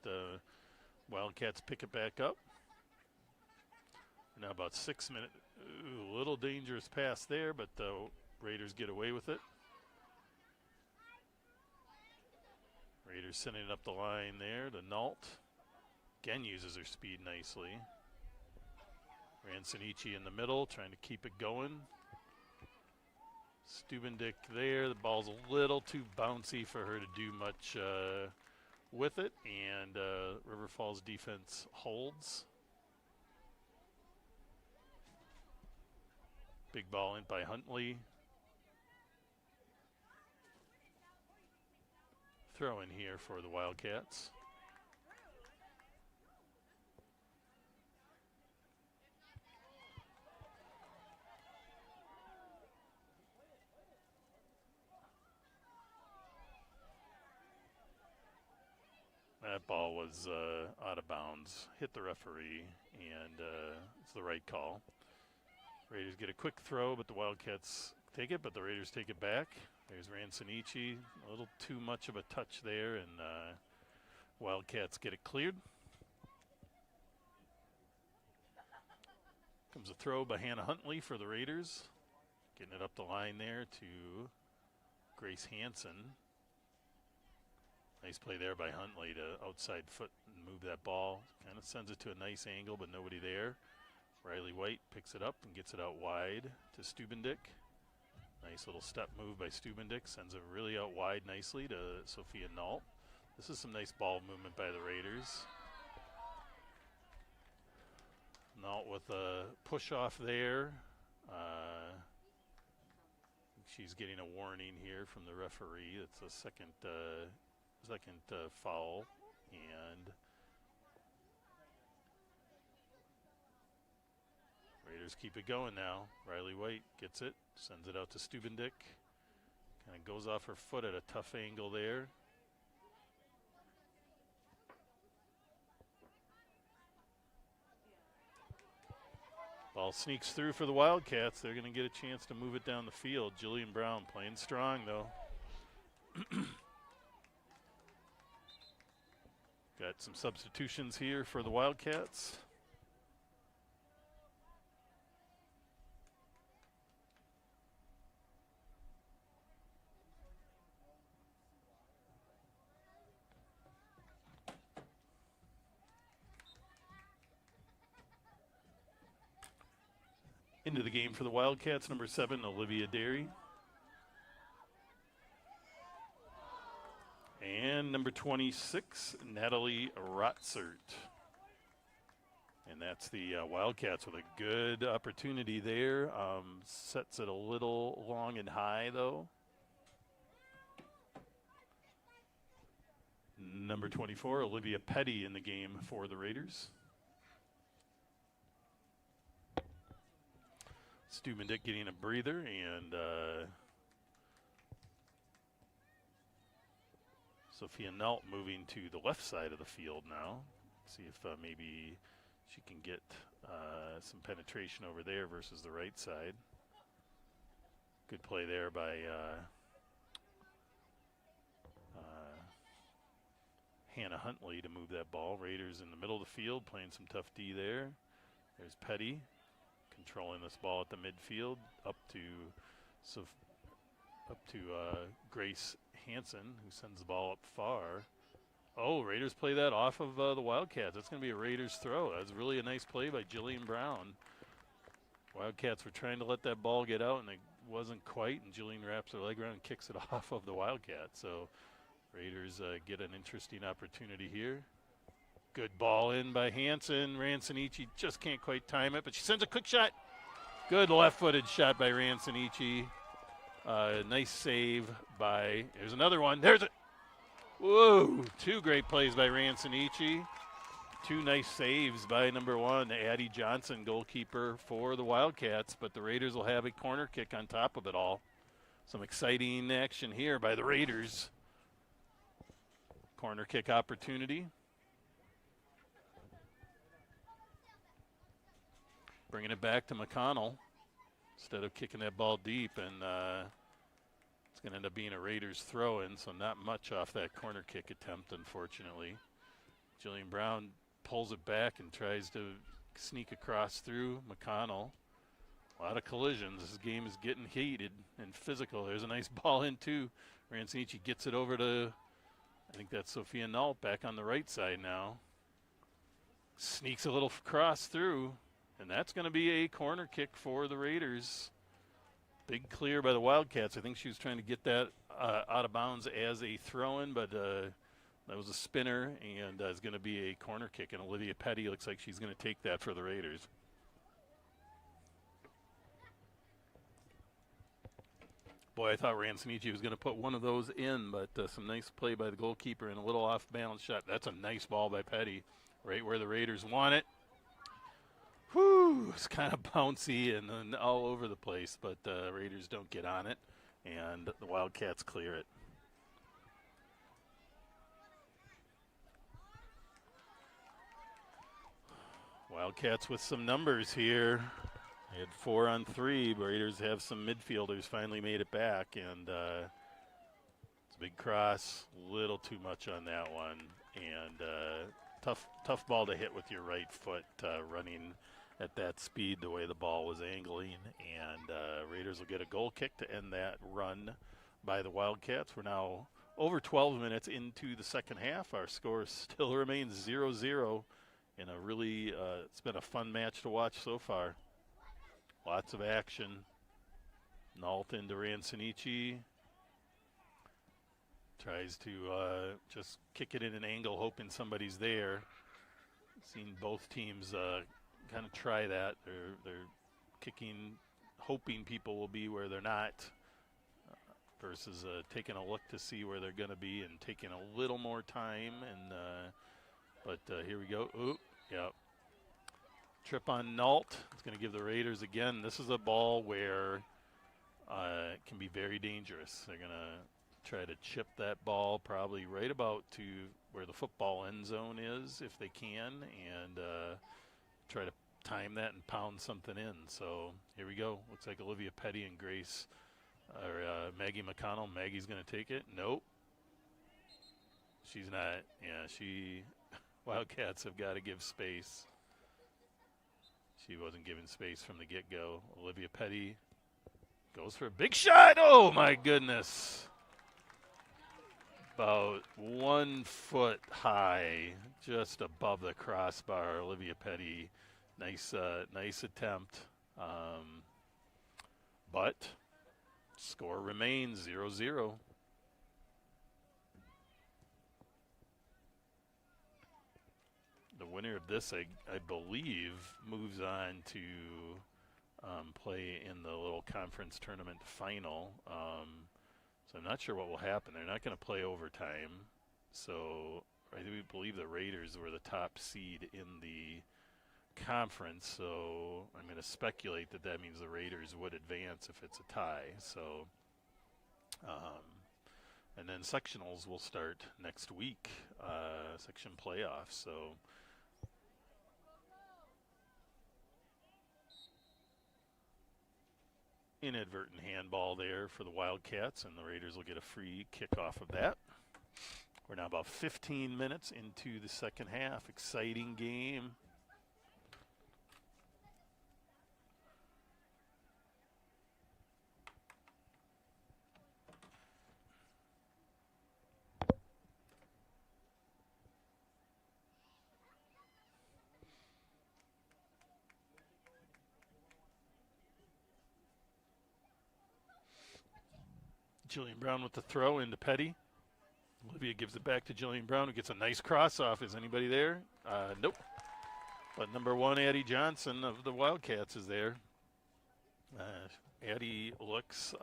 Speaker 1: Wildcats pick it back up. Now about 6 minutes. Ooh, a little dangerous pass there, but the Raiders get away with it. Raiders sending it up the line there to Nault. Again uses her speed nicely. Rancinici in the middle, trying to keep it going. Stubendick there. The ball's a little too bouncy for her to do much with it, and River Falls defense holds. Big ball in by Huntley. Throw in here for the Wildcats. That ball was out of bounds, hit the referee, and it's the right call. Raiders get a quick throw, but the Wildcats take it, but the Raiders take it back. There's Rancinici, a little too much of a touch there, and Wildcats get it cleared. Comes a throw by Hannah Huntley for the Raiders. Getting it up the line there to
Speaker 5: Grace Hansen. Nice play there by Huntley to outside foot and move that ball. Kind of sends it to a nice angle, but nobody there. Riley White picks it up and gets it out wide to Stubendick. Nice little step move by Stubendick. Sends it really out wide nicely to Sophia Nault. This is some nice ball movement by the Raiders. Nault with a push off there. She's getting a warning here from the referee. It's a second foul, and Raiders keep it going now. Riley White gets it, sends it out to Stubendick. Kind of goes off her foot at a tough angle there. Ball sneaks through for the Wildcats. They're going to get a chance to move it down the field. Jillian Brown playing strong, though. Got some substitutions here for the Wildcats. Into the game for the Wildcats, number 7, Olivia Derry. And number 26, Natalie Rotzert. And that's the Wildcats with a good opportunity there. Sets it a little long and high, though. Number 24, Olivia Petty in the game for the Raiders. Stubendick getting a breather, and Sophia Nault moving to the left side of the field now. See if maybe she can get some penetration over there versus the right side. Good play there by Hannah Huntley to move that ball. Raiders in the middle of the field playing some tough D there. There's Petty controlling this ball at the midfield up to Grace Hansen, who sends the ball up far. Oh, Raiders play that off of the Wildcats. That's going to be a Raiders throw. That was really a nice play by Jillian Brown. Wildcats were trying to let that ball get out, and it wasn't quite, and Jillian wraps her leg around and kicks it off of the Wildcats. So Raiders get an interesting opportunity here. Good ball in by Hansen. Ransonici just can't quite time it, but she sends a quick shot. Good left-footed shot by Ransonici. Nice save by, there's another one. There's it. Whoa, 2 great plays by Ransonici. 2 nice saves by number 1, Addie Johnson, goalkeeper for the Wildcats, but the Raiders will have a corner kick on top of it all. Some exciting action here by the Raiders. Corner kick opportunity. Bringing it back to McConnell instead of kicking that ball deep, and it's going to end up being a Raiders throw-in, so not much off that corner kick attempt, unfortunately. Jillian Brown pulls it back and tries to sneak across through McConnell. A lot of collisions. This game is getting heated and physical. There's a nice ball in, too. Ransonici gets it over to, I think that's Sophia Nault back on the right side now. Sneaks a little cross through. And that's going to be a corner kick for the Raiders. Big clear by the Wildcats. I think she was trying to get that out of bounds as a throw-in, but that was a spinner, and it's going to be a corner kick. And Olivia Petty looks like she's going to take that for the Raiders. Boy, I thought Ransonici was going to put one of those in, but some nice play by the goalkeeper and a little off-balance shot. That's a nice ball by Petty, right where the Raiders want it. Whew, it's kind of bouncy and all over the place, but Raiders don't get on it, and the Wildcats clear it. Wildcats with some numbers here. They had 4 on 3. Raiders have some midfielders finally made it back, and it's a big cross, little too much on that one, and tough ball to hit with your right foot running at that speed the way the ball was angling, and Raiders will get a goal kick to end that run by the Wildcats. We're now over 12 minutes into the second half. Our score still remains 0-0 in a really, it's been a fun match to watch so far. Lots of action. Nault into Rancinici. Tries to just kick it in an angle, hoping somebody's there. Seen both teams kind of try that. They're kicking, hoping people will be where they're not, versus taking a look to see where they're going to be and taking a little more time. And but here we go. Ooh, yeah. Trip on Nault. It's going to give the Raiders again. This is a ball where it can be very dangerous. They're going to try to chip that ball probably right about to where the football end zone is if they can, and try to time that and pound something in. So here we go. Looks like Olivia Petty and Grace, or Maggie McConnell. Maggie's going to take it. Nope. She's not. Yeah, Wildcats have got to give space. She wasn't given space from the get-go. Olivia Petty goes for a big shot. Oh, my goodness. About 1 foot high, just above the crossbar. Olivia Petty, nice attempt. But score remains 0-0. The winner of this, I believe, moves on to play in the little conference tournament final. So I'm not sure what will happen. They're not going to play overtime. So I do believe the Raiders were the top seed in the conference. So I'm going to speculate that means the Raiders would advance if it's a tie. So, and then sectionals will start next week, section playoffs. So inadvertent handball there for the Wildcats, and the Raiders will get a free kickoff of that. We're now about 15 minutes into the second half. Exciting game. Jillian Brown with the throw into Petty. Olivia gives it back to Jillian Brown, who gets a nice cross off. Is anybody there? Nope. But number 1, Addie Johnson of the Wildcats is there. Addie looks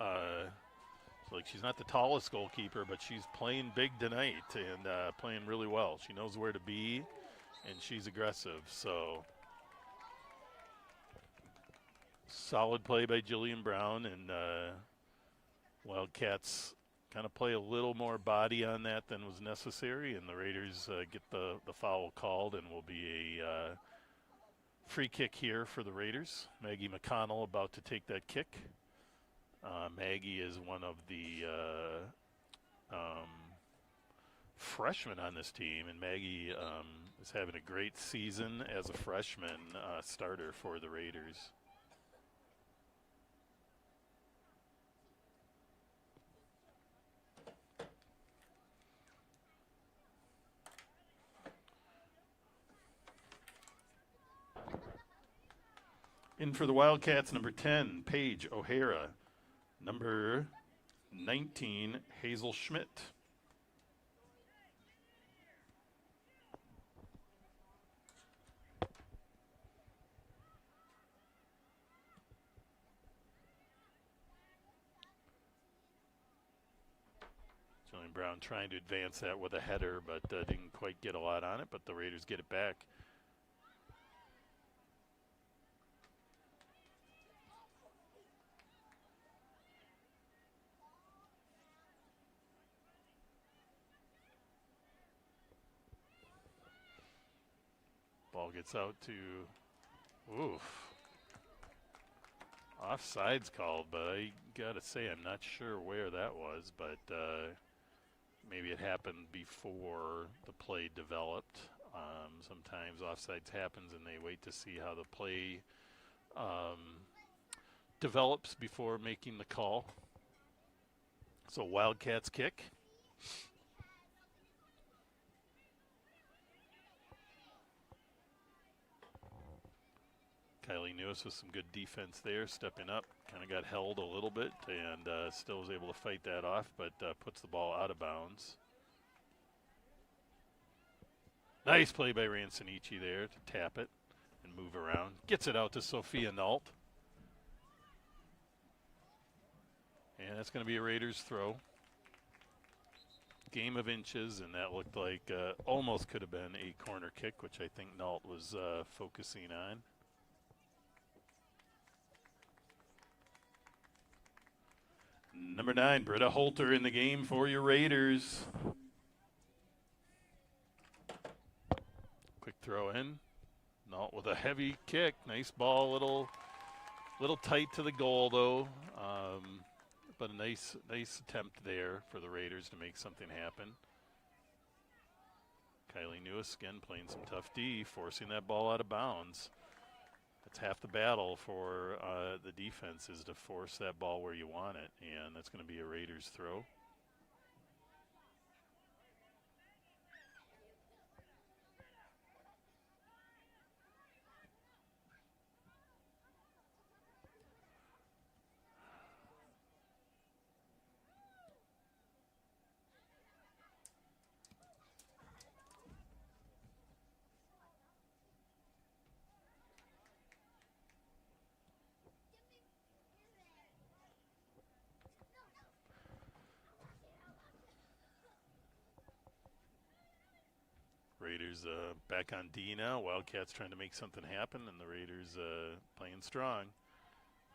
Speaker 5: like she's not the tallest goalkeeper, but she's playing big tonight and playing really well. She knows where to be, and she's aggressive. So solid play by Jillian Brown, and Wildcats kind of play a little more body on that than was necessary, and the Raiders get the foul called, and will be a free kick here for the Raiders. Maggie McConnell about to take that kick. Maggie is one of the freshmen on this team, and Maggie is having a great season as a freshman starter for the Raiders. In for the Wildcats, number 10, Paige O'Hara. Number 19, Hazel Schmidt. Jillian Brown trying to advance that with a header, but didn't quite get a lot on it, but the Raiders get it back. Ball gets out to, offsides called, but I gotta say I'm not sure where that was, but maybe it happened before the play developed. Sometimes offsides happens and they wait to see how the play develops before making the call. So Wildcats kick. Kylie Lewis with some good defense there, stepping up. Kind of got held a little bit and still was able to fight that off, but puts the ball out of bounds. Nice play by Ransonici there to tap it and move around. Gets it out to Sophia Nault. And that's going to be a Raiders throw. Game of inches, and that looked like almost could have been a corner kick, which I think Nault was focusing on. Number 9, Britta Holter in the game for your Raiders. Quick throw in. Nault with a heavy kick. Nice ball, little tight to the goal though. But a nice attempt there for the Raiders to make something happen. Kylie Lewis again playing some tough D, forcing that ball out of bounds. That's half the battle for the defense, is to force that ball where you want it, and that's going to be a Raiders throw. Raiders back on D now. Wildcats trying to make something happen, and the Raiders playing strong.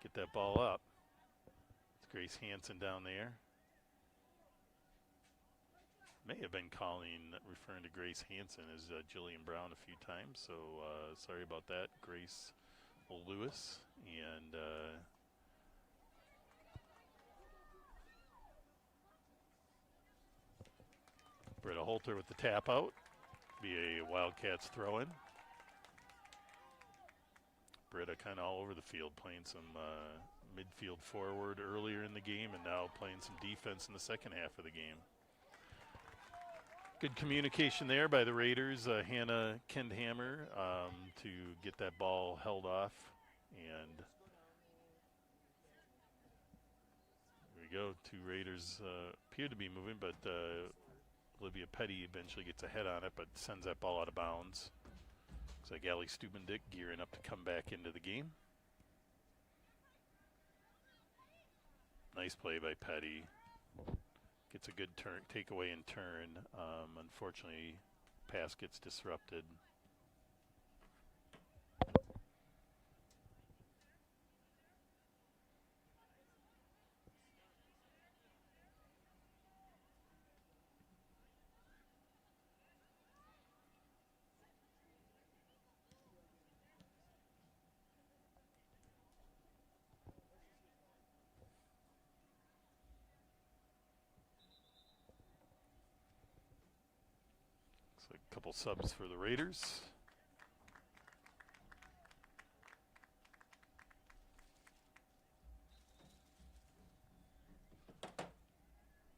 Speaker 5: Get that ball up. It's Grace Hansen down there. May have been referring to Grace Hansen as Jillian Brown a few times, so sorry about that, Grace Lewis. And Britta Holter with the tap out. Be a Wildcats throw-in. Britta kind of all over the field, playing some midfield forward earlier in the game and now playing some defense in the second half of the game. Good communication there by the Raiders, Hannah Kendhammer, to get that ball held off. And there we go. 2 Raiders appear to be moving, but Olivia Petty eventually gets a head on it, but sends that ball out of bounds. Looks like Allie Stubendick gearing up to come back into the game. Nice play by Petty. Gets a good turn, takeaway and turn. Unfortunately, pass gets disrupted. A couple subs for the Raiders.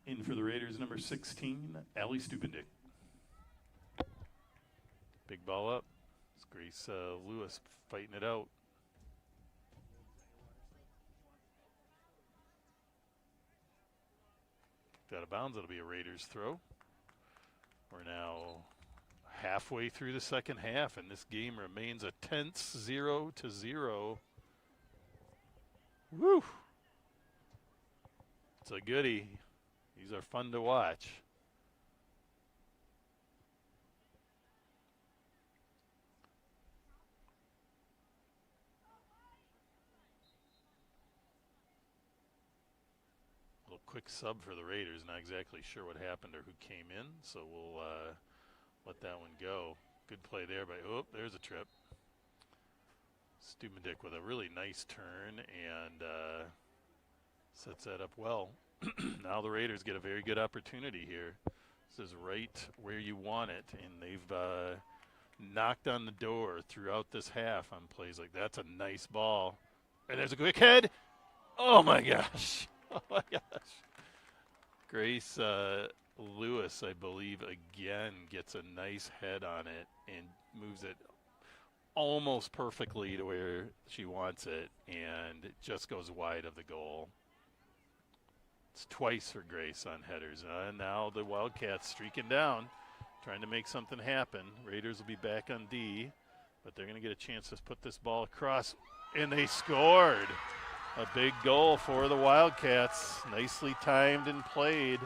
Speaker 5: In for the Raiders, number 16, Allie Stubendick. Big ball up. It's Grace Lewis fighting it out. Out of bounds, it'll be a Raiders throw. We're now halfway through the second half, and this game remains a tense 0-0. Woo! It's a goodie. These are fun to watch. A little quick sub for the Raiders. Not exactly sure what happened or who came in, so we'll let that one go. Good play there by, oh, there's a trip. Stubendick with a really nice turn and sets that up well. Now the Raiders get a very good opportunity here. This is right where you want it, and they've knocked on the door throughout this half on plays like that's a nice ball. And there's a quick head. Oh my gosh. Oh my gosh. Grace Lewis, I believe, again gets a nice head on it and moves it almost perfectly to where she wants it, and it just goes wide of the goal. It's twice for Grace on headers. And now the Wildcats streaking down, trying to make something happen. Raiders will be back on D, but they're going to get a chance to put this ball across, and they scored. A big goal for the Wildcats. Nicely timed and played.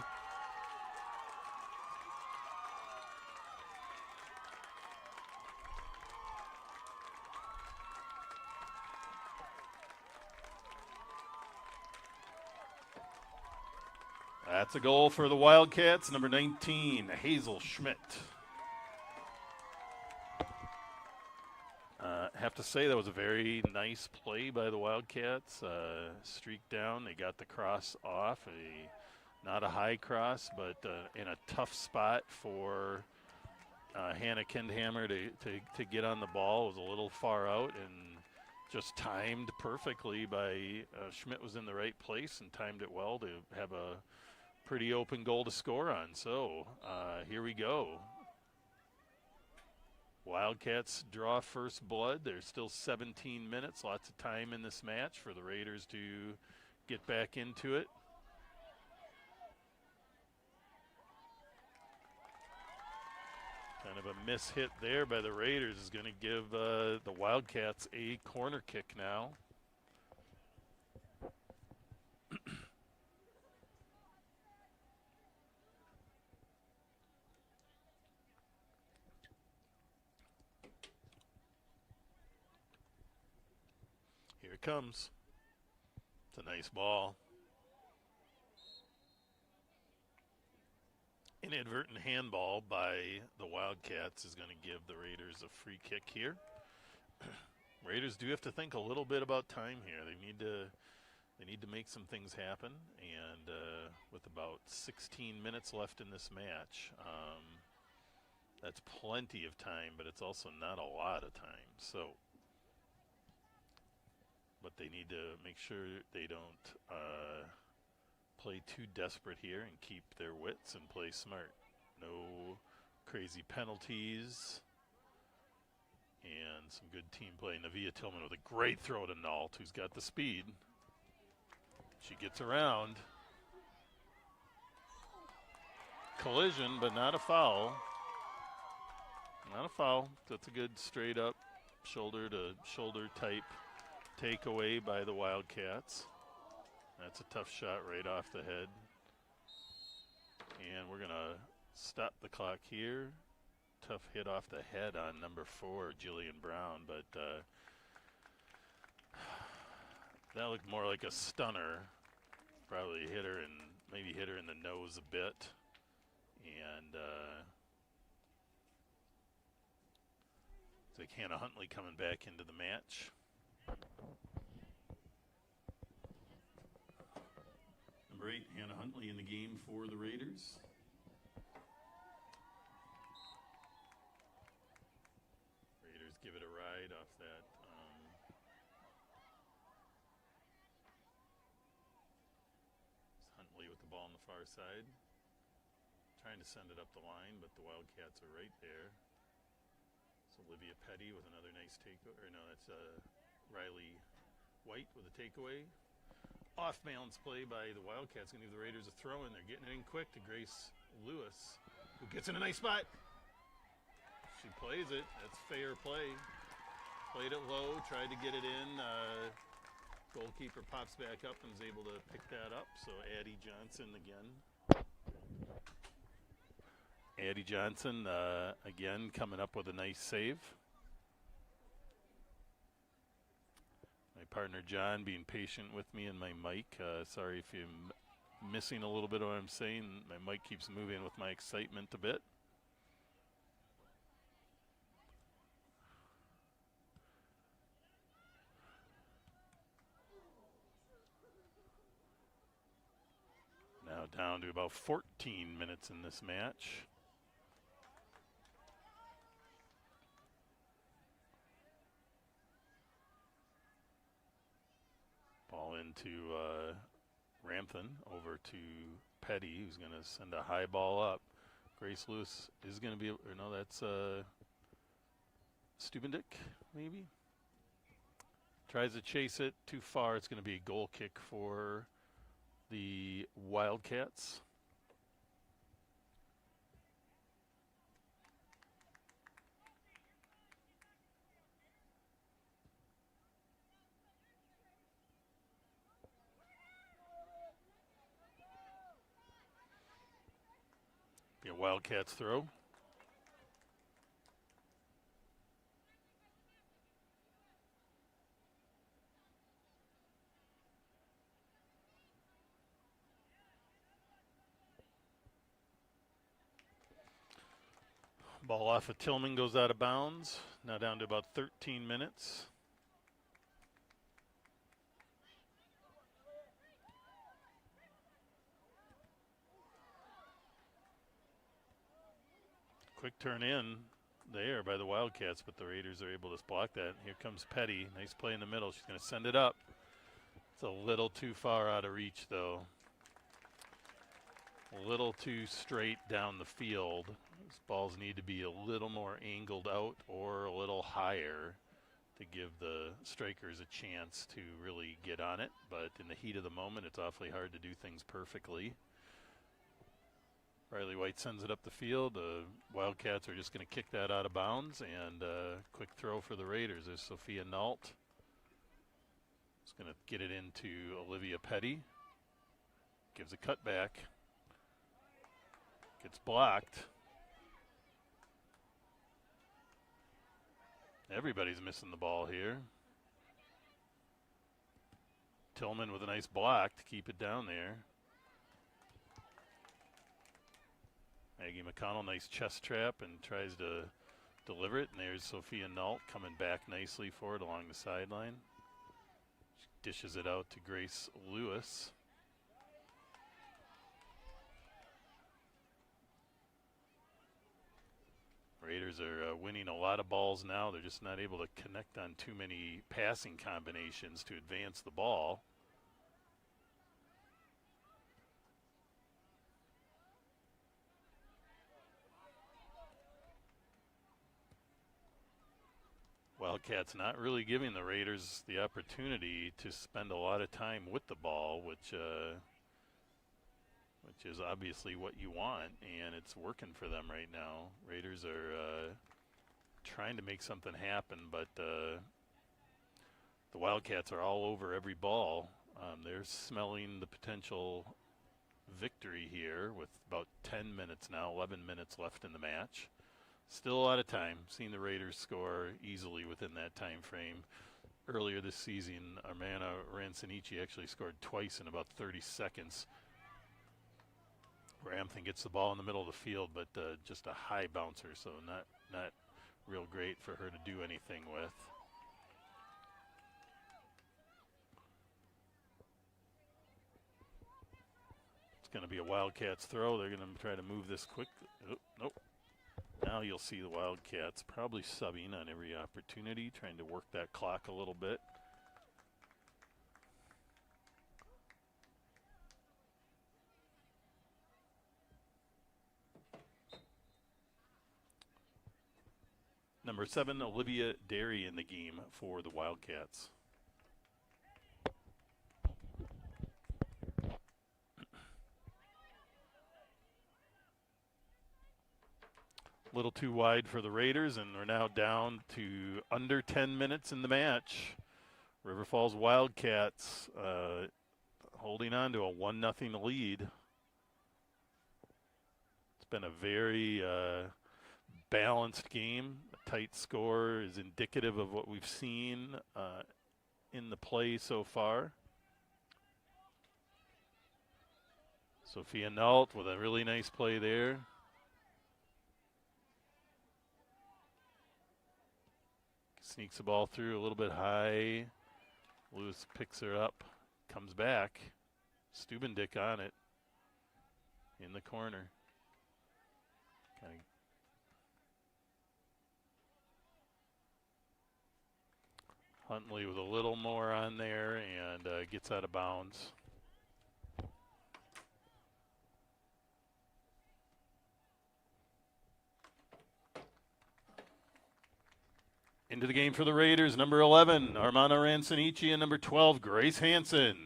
Speaker 5: That's a goal for the Wildcats, number 19, Hazel Schmidt. Have to say that was a very nice play by the Wildcats. Streaked down, they got the cross off. Not a high cross, but in a tough spot for Hannah Kindhammer to get on the ball. It was a little far out and just timed perfectly by Schmidt was in the right place and timed it well to have a pretty open goal to score on. So here we go. Wildcats draw first blood. There's still 17 minutes, lots of time in this match for the Raiders to get back into it. Kind of a miss hit there by the Raiders is going to give the Wildcats a corner kick now. Here it comes. It's a nice ball. Inadvertent handball by the Wildcats is going to give the Raiders a free kick here. Raiders do have to think a little bit about time here. They need to make some things happen, and with about 16 minutes left in this match, that's plenty of time, but it's also not a lot of time. So, but they need to make sure they don't play too desperate here and keep their wits and play smart. No crazy penalties. And some good team play. Navia Tillman with a great throw to Nault, who's got the speed. She gets around. Collision, but not a foul. Not a foul. That's a good straight up shoulder to shoulder type takeaway by the Wildcats. That's a tough shot right off the head. And we're going to stop the clock here. Tough hit off the head on number 4, Jillian Brown, but that looked more like a stunner. Probably hit her and maybe hit her in the nose a bit. And it's like Hannah Huntley coming back into the match. Number 8, Hannah Huntley in the game for the Raiders. Raiders give it a ride off that. Huntley with the ball on the far side. Trying to send it up the line, but the Wildcats are right there. It's Olivia Petty with another nice takeaway. Or no, that's Riley White with a takeaway. Off balance play by the Wildcats. Going to give the Raiders a throw in. They're getting it in quick to Grace Lewis, who gets in a nice spot. She plays it. That's fair play. Played it low, tried to get it in. Goalkeeper pops back up and is able to pick that up. So Addie Johnson again. Addie Johnson again coming up with a nice save. My partner John being patient with me and my mic. Sorry if you're missing a little bit of what I'm saying. My mic keeps moving with my excitement a bit. Now down to about 14 minutes in this match. Ball into Ramthen over to Petty, who's going to send a high ball up. Grace Lewis is going to be, or no, that's Stubendick, maybe? Tries to chase it too far. It's going to be a goal kick for the Wildcats. Be a Wildcats throw. Ball off of Tillman goes out of bounds. Now down to about 13 minutes. Quick turn in there by the Wildcats, but the Raiders are able to block that. Here comes Petty. Nice play in the middle. She's going to send it up. It's a little too far out of reach, though. A little too straight down the field. These balls need to be a little more angled out or a little higher to give the strikers a chance to really get on it. But in the heat of the moment, it's awfully hard to do things perfectly. Riley White sends it up the field. The Wildcats are just going to kick that out of bounds, and quick throw for the Raiders. There's Sophia Nault. It's going to get it into Olivia Petty. Gives a cutback. Gets blocked. Everybody's missing the ball here. Tillman with a nice block to keep it down there. Maggie McConnell, nice chest trap, and tries to deliver it. And there's Sophia Nault coming back nicely for it along the sideline. She dishes it out to Grace Lewis. Raiders are winning a lot of balls now. They're just not able to connect on too many passing combinations to advance the ball. Wildcats not really giving the Raiders the opportunity to spend a lot of time with the ball, which is obviously what you want, and it's working for them right now. Raiders are trying to make something happen, but the Wildcats are all over every ball. They're smelling the potential victory here with about 10 minutes now, 11 minutes left in the match. Still a lot of time. Seen the Raiders score easily within that time frame. Earlier this season, Armana Rancinici actually scored twice in about 30 seconds. Ramthen gets the ball in the middle of the field, but just a high bouncer, so not real great for her to do anything with. It's going to be a Wildcats throw. They're going to try to move this quick. Oh, nope. Now you'll see the Wildcats probably subbing on every opportunity, trying to work that clock a little bit. Number 7, Olivia Derry in the game for the Wildcats. A little too wide for the Raiders, and we're now down to under 10 minutes in the match. River Falls Wildcats holding on to a 1-0 lead. It's been a very balanced game. A tight score is indicative of what we've seen in the play so far. Sophia Nault with a really nice play there. Sneaks the ball through a little bit high. Lewis picks her up, comes back. Stubendick on it in the corner. Huntley with a little more on there and gets out of bounds. Into the game for the Raiders, number 11, Armana Rancinici, and number 12, Grace Hansen.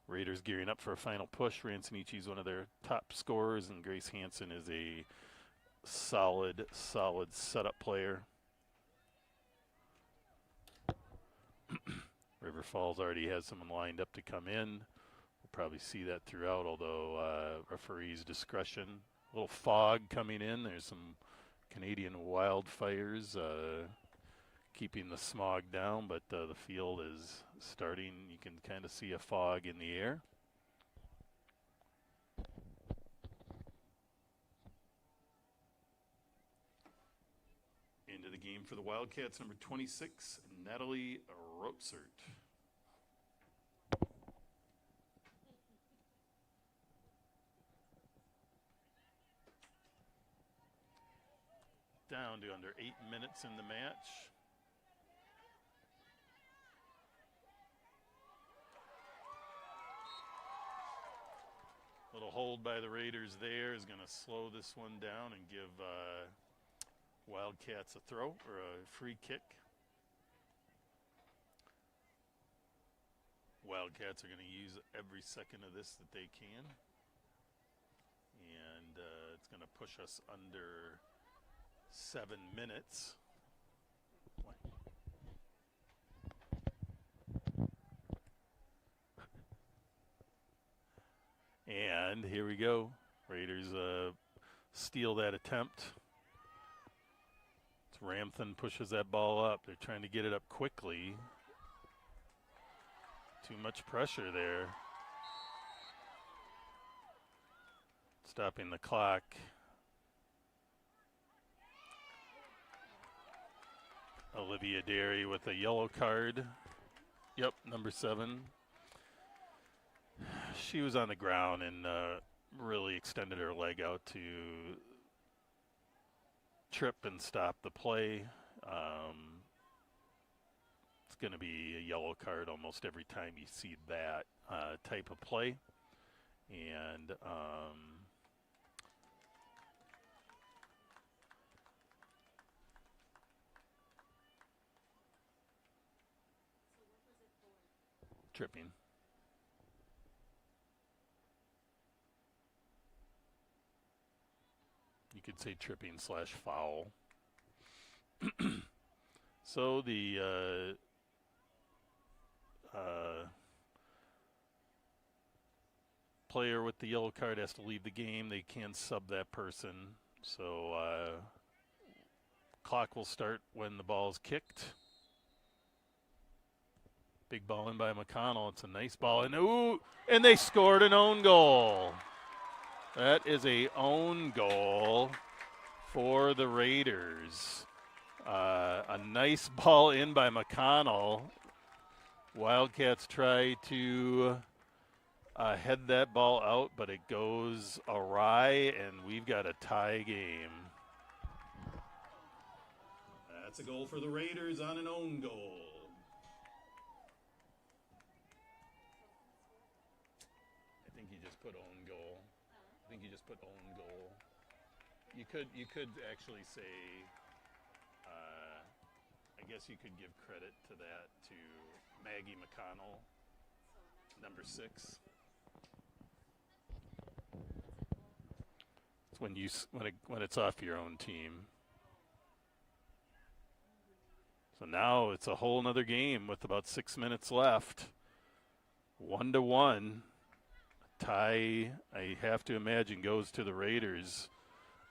Speaker 5: Raiders gearing up for a final push. Rancinici is one of their top scorers, and Grace Hansen is a solid setup player. River Falls already has someone lined up to come in. We'll probably see that throughout, although referee's discretion. A little fog coming in. There's some Canadian wildfires keeping the smog down, but the field is starting. You can kind of see a fog in the air. Into the game for the Wildcats, number 26, Natalie Rotsert. Down to under 8 minutes in the match. Little hold by the Raiders there is going to slow this one down and give Wildcats a throw or a free kick. Wildcats are going to use every second of this that they can. And it's going to push us under 7 minutes. And here we go. Raiders steal that attempt. Ramthen pushes that ball up. They're trying to get it up quickly. Too much pressure there. Stopping the clock. Olivia Derry with a yellow card. Yep, number 7. She was on the ground and really extended her leg out to trip and stop the play. It's going to be a yellow card almost every time you see that type of play. And tripping. You could say tripping / foul. So the player with the yellow card has to leave the game. They can sub that person. So clock will start when the ball is kicked. Big ball in by McConnell. It's a nice ball. And ooh, and they scored an own goal. That is a own goal for the Raiders. A nice ball in by McConnell. Wildcats try to head that ball out, but it goes awry, and we've got a tie game.
Speaker 1: That's a goal for the Raiders on an own goal.
Speaker 5: I think you just put own goal. I think you just put own goal. You could actually say, I guess you could give credit to that to Maggie McConnell, number 6. It's when it's off your own team. So now it's a whole nother game with about 6 minutes left. 1-1. Tie, I have to imagine, goes to the Raiders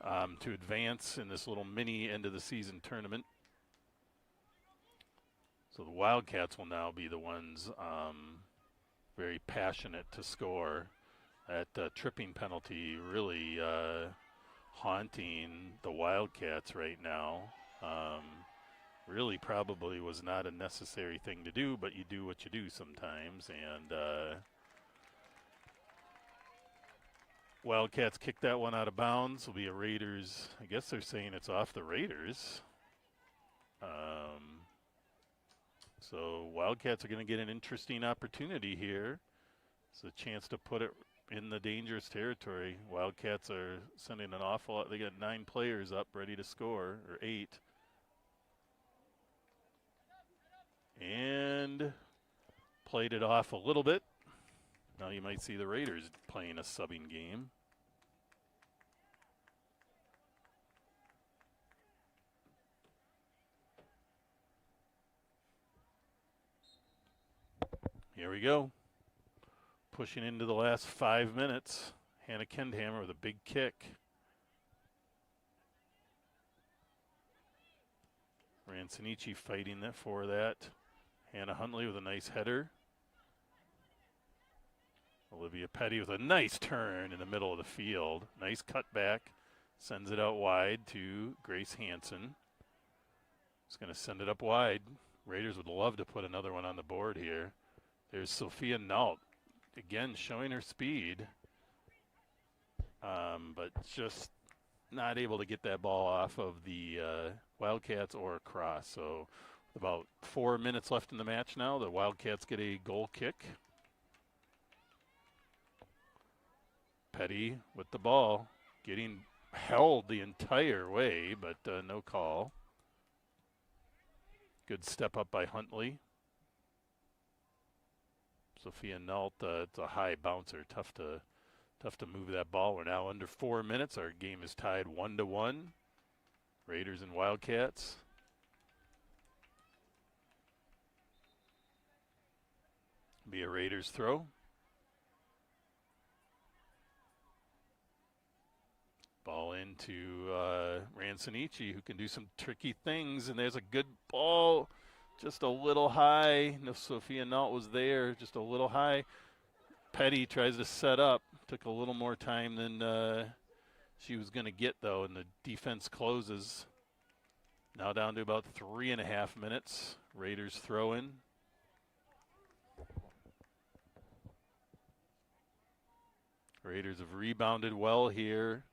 Speaker 5: to advance in this little mini end of the season tournament. So the Wildcats will now be the ones very passionate to score. That tripping penalty really haunting the Wildcats right now. Really probably was not a necessary thing to do, but you do what you do sometimes. And Wildcats kick that one out of bounds. Will be a Raiders. I guess they're saying it's off the Raiders. So Wildcats are going to get an interesting opportunity here. It's a chance to put it in the dangerous territory. Wildcats are sending an awful lot. They got 9 players up ready to score, or 8. And played it off a little bit. Now you might see the Raiders playing a subbing game. Here we go. Pushing into the last 5 minutes. Hannah Kendhammer with a big kick. Ransonici fighting that for that. Hannah Huntley with a nice header. Olivia Petty with a nice turn in the middle of the field. Nice cutback. Sends it out wide to Grace Hansen. It's going to send it up wide. Raiders would love to put another one on the board here. There's Sophia Nault, again showing her speed, but just not able to get that ball off of the Wildcats or across. So about 4 minutes left in the match now. The Wildcats get a goal kick. Petty with the ball, getting held the entire way, but no call. Good step up by Huntley. Sophia Nault, it's a high bouncer, tough to move that ball. We're now under 4 minutes. Our game is tied 1-1. Raiders and Wildcats. Be a Raiders throw. Ball into Ransonici, who can do some tricky things, and there's a good ball, just a little high. No, Sophia Nault was there, just a little high. Petty tries to set up, took a little more time than she was going to get, though, and the defense closes. Now down to about 3.5 minutes. Raiders throw in. Raiders have rebounded well here.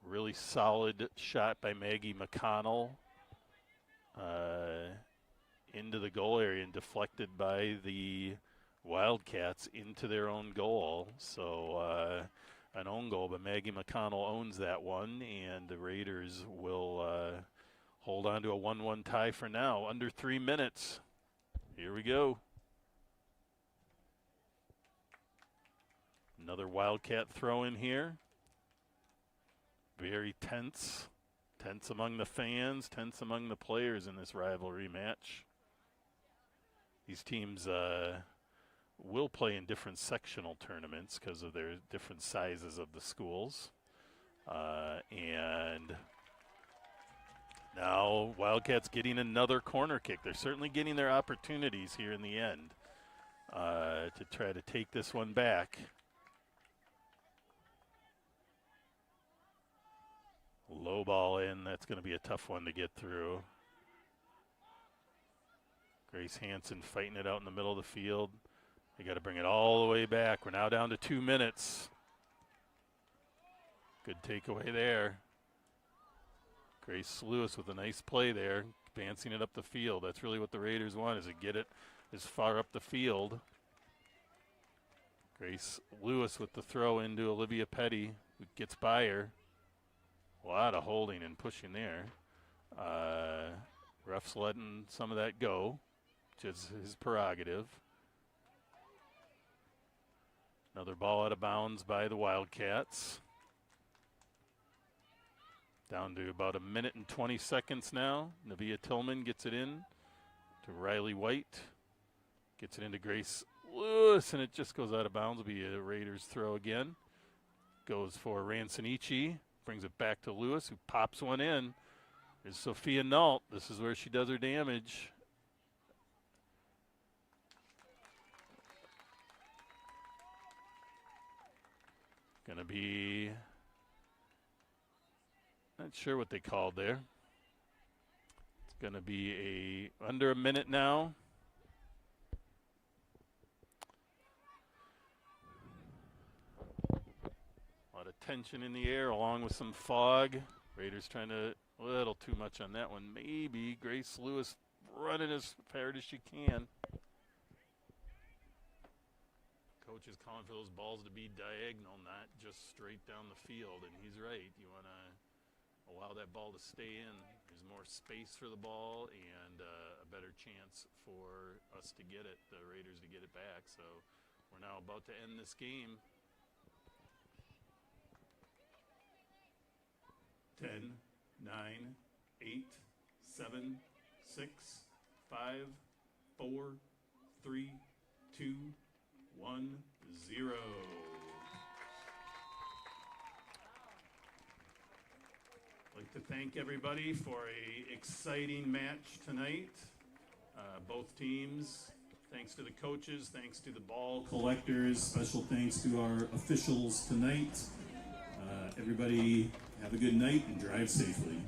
Speaker 5: Really solid shot by Maggie McConnell into the goal area and deflected by the Wildcats into their own goal. So an own goal, but Maggie McConnell owns that one, and the Raiders will hold on to a 1-1 tie for now. Under 3 minutes. Here we go. Another Wildcat throw in here. Very tense. Tense among the fans, tense among the players in this rivalry match. These teams will play in different sectional tournaments because of their different sizes of the schools. And now Wildcats getting another corner kick. They're certainly getting their opportunities here in the end to try to take this one back. Low ball in, that's going to be a tough one to get through. Grace Hansen fighting it out in the middle of the field. They got to bring it all the way back. We're now down to 2 minutes. Good takeaway there. Grace Lewis with a nice play there, advancing it up the field. That's really what the Raiders want, is to get it as far up the field. Grace Lewis with the throw into Olivia Petty, who gets by her. A lot of holding and pushing there. Ref's letting some of that go, which is his prerogative. Another ball out of bounds by the Wildcats. Down to about 1 minute and 20 seconds now. Nevaeh Tillman gets it in to Riley White. Gets it into Grace Lewis, and it just goes out of bounds. It'll be a Raiders throw again. Goes for Ransonici. Brings it back to Lewis, who pops one in. There's Sophia Nault. This is where she does her damage. Gonna be, not sure what they called there. It's gonna be under a minute now. Tension in the air along with some fog. Raiders trying to, a little too much on that one. Maybe Grace Lewis running as hard as she can. coach is calling for those balls to be diagonal, not just straight down the field. And he's right. You want to allow that ball to stay in. There's more space for the ball and a better chance for us to get it, the Raiders to get it back. So we're now about to end this game.
Speaker 1: 10, 9, 8, 7, 6, 5, 4, 3, 2, 1, 0. I'd like to thank everybody for a exciting match tonight. Both teams, thanks to the coaches, thanks to the ball collectors, special thanks to our officials tonight. Everybody have a good night and drive safely.